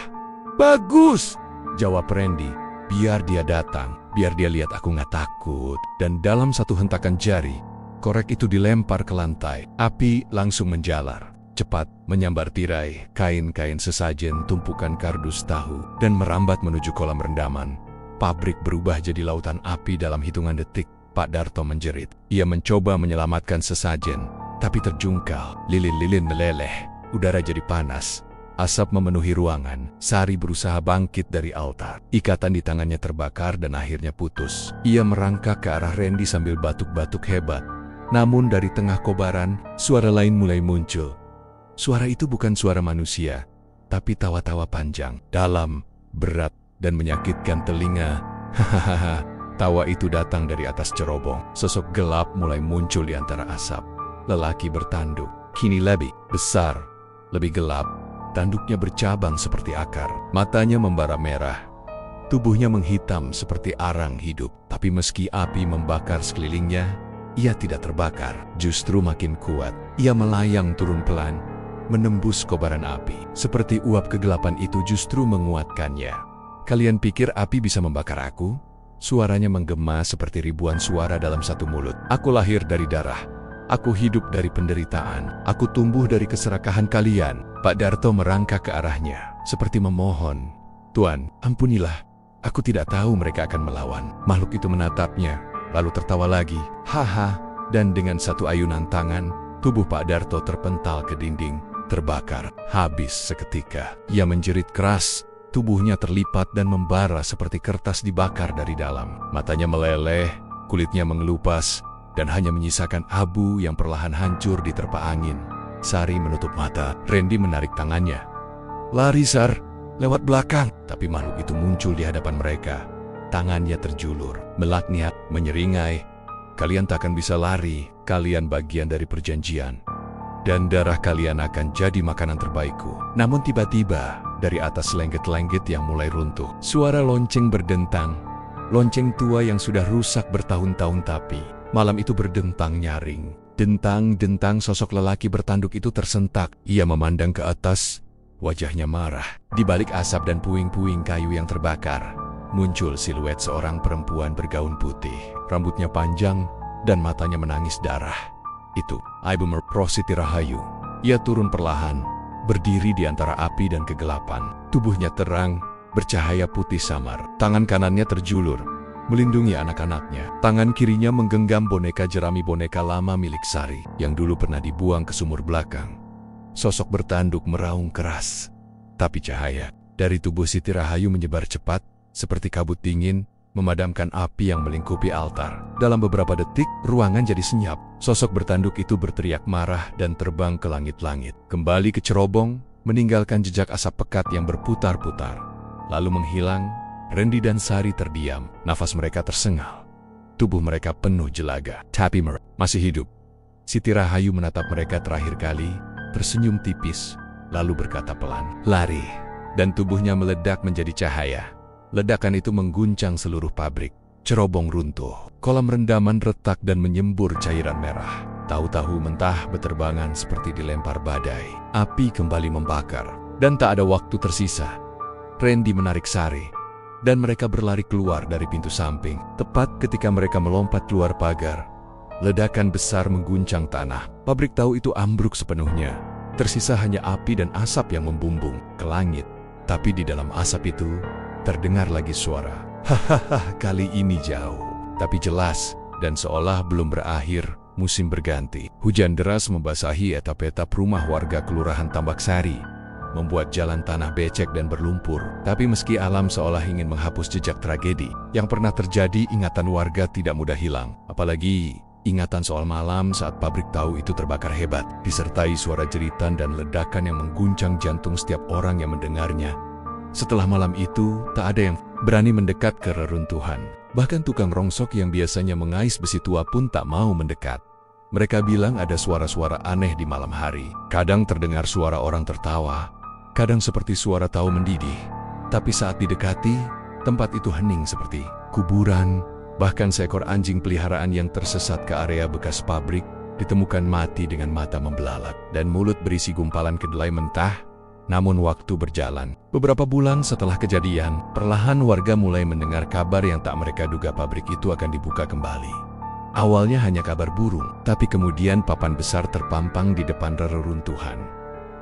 "Bagus," jawab Randy. "Biar dia datang, biar dia lihat aku nggak takut." Dan dalam satu hentakan jari, korek itu dilempar ke lantai. Api langsung menjalar. Cepat menyambar tirai, kain-kain sesajen, tumpukan kardus tahu, dan merambat menuju kolam rendaman. Pabrik berubah jadi lautan api dalam hitungan detik. Pak Darto menjerit. Ia mencoba menyelamatkan sesajen, tapi terjungkal. Lilin-lilin meleleh, udara jadi panas. Asap memenuhi ruangan. Sari berusaha bangkit dari altar. Ikatan di tangannya terbakar dan akhirnya putus. Ia merangkak ke arah Randy sambil batuk-batuk hebat. Namun dari tengah kobaran, suara lain mulai muncul. Suara itu bukan suara manusia, tapi tawa-tawa panjang, dalam, berat, dan menyakitkan telinga. Hahaha. Tawa itu datang dari atas cerobong. Sosok gelap mulai muncul di antara asap. Lelaki bertanduk, kini lebih besar, lebih gelap. Tanduknya bercabang seperti akar. Matanya membara merah. Tubuhnya menghitam seperti arang hidup. Tapi meski api membakar sekelilingnya, ia tidak terbakar. Justru makin kuat. Ia melayang turun pelan, menembus kobaran api. Seperti uap kegelapan itu justru menguatkannya. "Kalian pikir api bisa membakar aku?" Suaranya menggema seperti ribuan suara dalam satu mulut. "Aku lahir dari darah. Aku hidup dari penderitaan. Aku tumbuh dari keserakahan kalian." Pak Darto merangkak ke arahnya, seperti memohon. "Tuan, ampunilah. Aku tidak tahu mereka akan melawan." Makhluk itu menatapnya, lalu tertawa lagi. Haha. Dan dengan satu ayunan tangan, tubuh Pak Darto terpental ke dinding, terbakar, habis seketika. Ia menjerit keras, Tubuhnya terlipat dan membara seperti kertas dibakar dari dalam. Matanya meleleh, kulitnya mengelupas, dan hanya menyisakan abu yang perlahan hancur diterpa angin. Sari menutup mata. Randy menarik tangannya. "Lari, Sar, lewat belakang." Tapi makhluk itu muncul di hadapan mereka. Tangannya terjulur, melaknat, menyeringai. "Kalian takkan bisa lari, kalian bagian dari perjanjian. Dan darah kalian akan jadi makanan terbaikku." Namun tiba-tiba, dari atas lenggit-lenggit yang mulai runtuh, suara lonceng berdentang. Lonceng tua yang sudah rusak bertahun-tahun, tapi malam itu berdentang nyaring. Dentang-dentang sosok lelaki bertanduk itu tersentak. Ia memandang ke atas, wajahnya marah. Di balik asap dan puing-puing kayu yang terbakar, muncul siluet seorang perempuan bergaun putih. Rambutnya panjang dan matanya menangis darah. Itu Ibu Mer Siti Rahayu. Ia turun perlahan, berdiri di antara api dan kegelapan. Tubuhnya terang, bercahaya putih samar. Tangan kanannya terjulur, melindungi anak-anaknya. Tangan kirinya menggenggam boneka jerami boneka lama milik Sari, yang dulu pernah dibuang ke sumur belakang. Sosok bertanduk meraung keras. Tapi cahaya dari tubuh Siti Rahayu menyebar cepat, seperti kabut dingin, memadamkan api yang melingkupi altar. Dalam beberapa detik, ruangan jadi senyap. Sosok bertanduk itu berteriak marah dan terbang ke langit-langit. Kembali ke cerobong, meninggalkan jejak asap pekat yang berputar-putar. Lalu menghilang. Randy dan Sari terdiam, nafas mereka tersengal. Tubuh mereka penuh jelaga. Tapi Mer masih hidup. Siti Rahayu menatap mereka terakhir kali, tersenyum tipis, lalu berkata pelan, "Lari." Dan tubuhnya meledak menjadi cahaya. Ledakan itu mengguncang seluruh pabrik. Cerobong runtuh. Kolam rendaman retak dan menyembur cairan merah. Tahu-tahu mentah beterbangan seperti dilempar badai. Api kembali membakar. Dan tak ada waktu tersisa. Randy menarik Sari, dan mereka berlari keluar dari pintu samping. Tepat ketika mereka melompat keluar pagar, ledakan besar mengguncang tanah. Pabrik tahu itu ambruk sepenuhnya. Tersisa hanya api dan asap yang membumbung ke langit. Tapi di dalam asap itu, terdengar lagi suara. "Hahaha, kali ini jauh, tapi jelas." Dan seolah belum berakhir, musim berganti. Hujan deras membasahi etap-etap rumah warga Kelurahan Tambak Sari, membuat jalan tanah becek dan berlumpur. Tapi meski alam seolah ingin menghapus jejak tragedi yang pernah terjadi, ingatan warga tidak mudah hilang. Apalagi ingatan soal malam saat pabrik tahu itu terbakar hebat, disertai suara jeritan dan ledakan yang mengguncang jantung setiap orang yang mendengarnya. Setelah malam itu, tak ada yang berani mendekat ke reruntuhan. Bahkan tukang rongsok yang biasanya mengais besi tua pun tak mau mendekat. Mereka bilang ada suara-suara aneh di malam hari. Kadang terdengar suara orang tertawa, kadang seperti suara tahu mendidih. Tapi saat didekati, tempat itu hening seperti kuburan. Bahkan seekor anjing peliharaan yang tersesat ke area bekas pabrik ditemukan mati dengan mata membelalak dan mulut berisi gumpalan kedelai mentah. Namun waktu berjalan. Beberapa bulan setelah kejadian, perlahan warga mulai mendengar kabar yang tak mereka duga pabrik itu akan dibuka kembali. Awalnya hanya kabar burung, tapi kemudian papan besar terpampang di depan reruntuhan.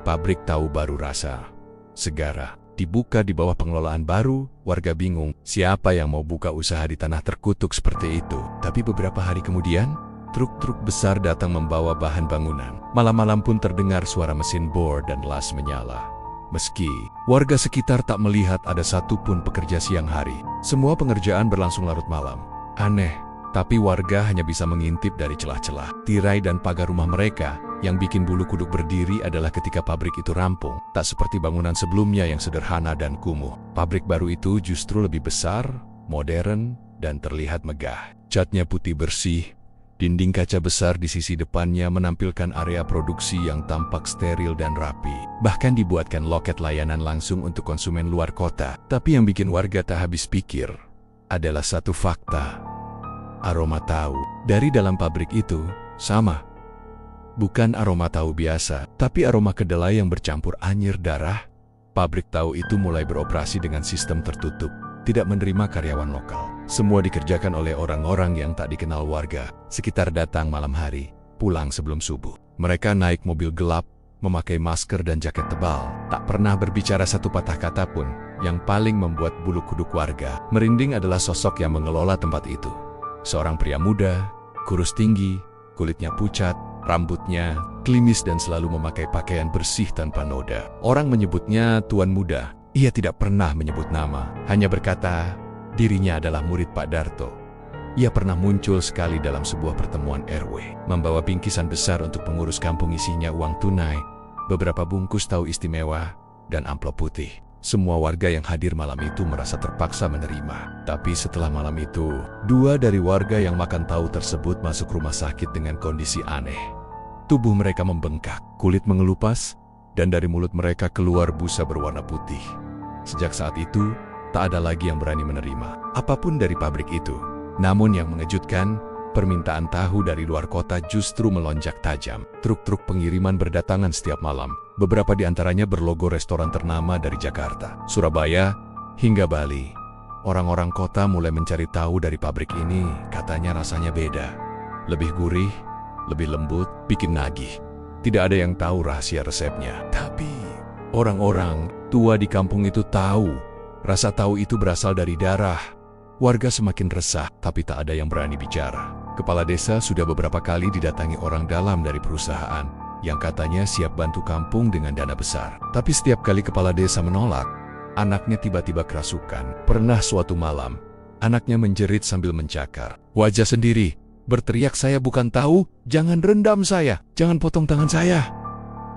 Pabrik tahu baru rasa Segara dibuka di bawah pengelolaan baru. Warga bingung, siapa yang mau buka usaha di tanah terkutuk seperti itu. Tapi beberapa hari kemudian, truk-truk besar datang membawa bahan bangunan. Malam-malam pun terdengar suara mesin bor dan las menyala. Meski warga sekitar tak melihat ada satupun pekerja siang hari, semua pengerjaan berlangsung larut malam. Aneh, tapi warga hanya bisa mengintip dari celah-celah tirai dan pagar rumah mereka. Yang bikin bulu kuduk berdiri adalah ketika pabrik itu rampung. Tak seperti bangunan sebelumnya yang sederhana dan kumuh. Pabrik baru itu justru lebih besar, modern, dan terlihat megah. Catnya putih bersih. Dinding kaca besar di sisi depannya menampilkan area produksi yang tampak steril dan rapi. Bahkan dibuatkan loket layanan langsung untuk konsumen luar kota. Tapi yang bikin warga tak habis pikir adalah satu fakta. Aroma tahu dari dalam pabrik itu sama. Bukan aroma tahu biasa, tapi aroma kedelai yang bercampur anyir darah. Pabrik tahu itu mulai beroperasi dengan sistem tertutup, tidak menerima karyawan lokal. Semua dikerjakan oleh orang-orang yang tak dikenal warga. Sekitar datang malam hari, pulang sebelum subuh. Mereka naik mobil gelap, memakai masker dan jaket tebal. Tak pernah berbicara satu patah kata pun. Yang paling membuat bulu kuduk warga merinding adalah sosok yang mengelola tempat itu. Seorang pria muda, kurus tinggi, kulitnya pucat, rambutnya klimis dan selalu memakai pakaian bersih tanpa noda. Orang menyebutnya Tuan Muda. Ia tidak pernah menyebut nama, hanya berkata dirinya adalah murid Pak Darto. Ia pernah muncul sekali dalam sebuah pertemuan RW, membawa bingkisan besar untuk pengurus kampung, isinya uang tunai, beberapa bungkus tahu istimewa, dan amplop putih. Semua warga yang hadir malam itu merasa terpaksa menerima. Tapi setelah malam itu, 2 dari warga yang makan tahu tersebut masuk rumah sakit dengan kondisi aneh. Tubuh mereka membengkak, kulit mengelupas, dan dari mulut mereka keluar busa berwarna putih. Sejak saat itu, tak ada lagi yang berani menerima apapun dari pabrik itu. Namun yang mengejutkan, permintaan tahu dari luar kota justru melonjak tajam. Truk-truk pengiriman berdatangan setiap malam. Beberapa di antaranya berlogo restoran ternama dari Jakarta, Surabaya, hingga Bali. Orang-orang kota mulai mencari tahu dari pabrik ini, katanya rasanya beda. Lebih gurih, lebih lembut, bikin nagih. Tidak ada yang tahu rahasia resepnya. Tapi orang-orang tua di kampung itu tahu. Rasa tahu itu berasal dari darah. Warga semakin resah, tapi tak ada yang berani bicara. Kepala desa sudah beberapa kali didatangi orang dalam dari perusahaan yang katanya siap bantu kampung dengan dana besar. Tapi setiap kali kepala desa menolak, anaknya tiba-tiba kerasukan. Pernah suatu malam, anaknya menjerit sambil mencakar. Wajah sendiri, berteriak, "Saya bukan tahu, jangan rendam saya, jangan potong tangan saya."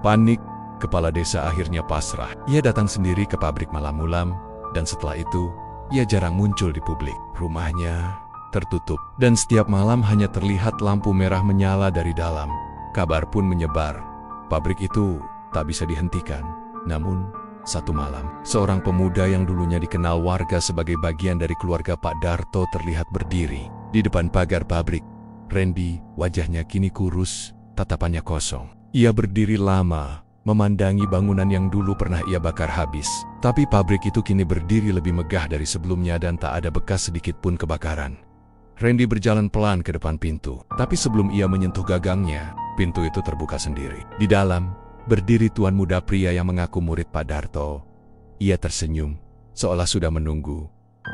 Panik, kepala desa akhirnya pasrah. Ia datang sendiri ke pabrik malam-malam, dan setelah itu, ia jarang muncul di publik. Rumahnya tertutup, dan setiap malam hanya terlihat lampu merah menyala dari dalam. Kabar pun menyebar, pabrik itu tak bisa dihentikan. Namun, satu malam, seorang pemuda yang dulunya dikenal warga sebagai bagian dari keluarga Pak Darto terlihat berdiri di depan pagar pabrik. Randy, wajahnya kini kurus, tatapannya kosong. Ia berdiri lama, memandangi bangunan yang dulu pernah ia bakar habis. Tapi pabrik itu kini berdiri lebih megah dari sebelumnya dan tak ada bekas sedikit pun kebakaran. Randy berjalan pelan ke depan pintu, tapi sebelum ia menyentuh gagangnya, pintu itu terbuka sendiri. Di dalam, berdiri tuan muda pria yang mengaku murid Pak Darto. Ia tersenyum, seolah sudah menunggu.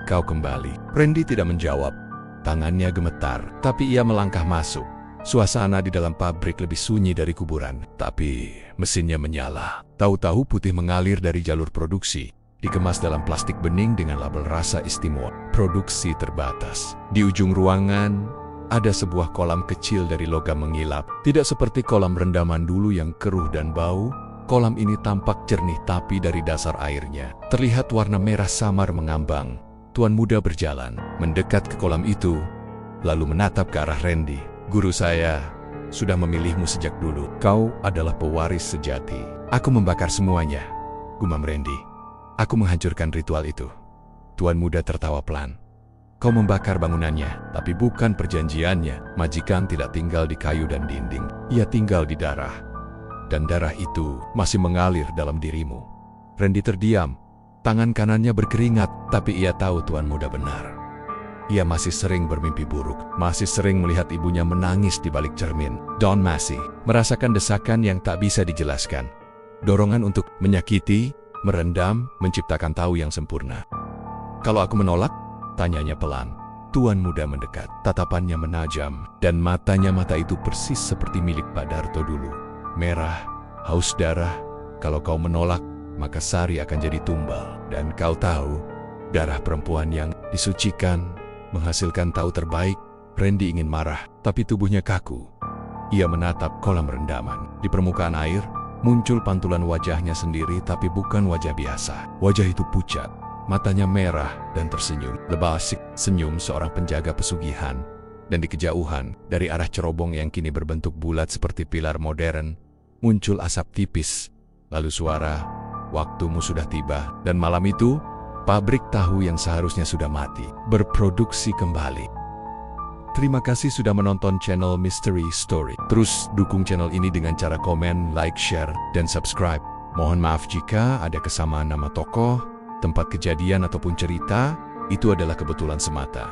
"Kau kembali." Randy tidak menjawab. Tangannya gemetar, tapi ia melangkah masuk. Suasana di dalam pabrik lebih sunyi dari kuburan, tapi mesinnya menyala. Tahu-tahu putih mengalir dari jalur produksi, dikemas dalam plastik bening dengan label rasa istimewa. Produksi terbatas. Di ujung ruangan, ada sebuah kolam kecil dari logam mengilap. Tidak seperti kolam rendaman dulu yang keruh dan bau, kolam ini tampak jernih, tapi dari dasar airnya terlihat warna merah samar mengambang. Tuan muda berjalan, mendekat ke kolam itu, lalu menatap ke arah Randy. "Guru saya sudah memilihmu sejak dulu. Kau adalah pewaris sejati." "Aku membakar semuanya," gumam Randy. "Aku menghancurkan ritual itu." Tuan muda tertawa pelan. "Kau membakar bangunannya, tapi bukan perjanjiannya. Majikan tidak tinggal di kayu dan dinding. Ia tinggal di darah. Dan darah itu masih mengalir dalam dirimu." Randy terdiam. Tangan kanannya berkeringat, tapi ia tahu tuan muda benar. Ia masih sering bermimpi buruk, masih sering melihat ibunya menangis di balik cermin. Don masih merasakan desakan yang tak bisa dijelaskan. Dorongan untuk menyakiti, merendam, menciptakan tahu yang sempurna. "Kalau aku menolak?" tanyanya pelan. Tuan muda mendekat, tatapannya menajam, dan mata itu persis seperti milik Pak Darto dulu. Merah, haus darah. "Kalau kau menolak, maka Sari akan jadi tumbal. Dan kau tahu, darah perempuan yang disucikan menghasilkan tahu terbaik." Randy ingin marah, tapi tubuhnya kaku. Ia menatap kolam rendaman. Di permukaan air, muncul pantulan wajahnya sendiri, tapi bukan wajah biasa. Wajah itu pucat, matanya merah dan tersenyum. Lebasik senyum seorang penjaga pesugihan. Dan di kejauhan, dari arah cerobong yang kini berbentuk bulat seperti pilar modern, muncul asap tipis. Lalu suara, "Waktumu sudah tiba." Dan malam itu, pabrik tahu yang seharusnya sudah mati berproduksi kembali. Terima kasih sudah menonton channel Mystery Story. Terus dukung channel ini dengan cara komen, like, share, dan subscribe. Mohon maaf jika ada kesamaan nama tokoh, tempat kejadian, ataupun cerita. Itu adalah kebetulan semata.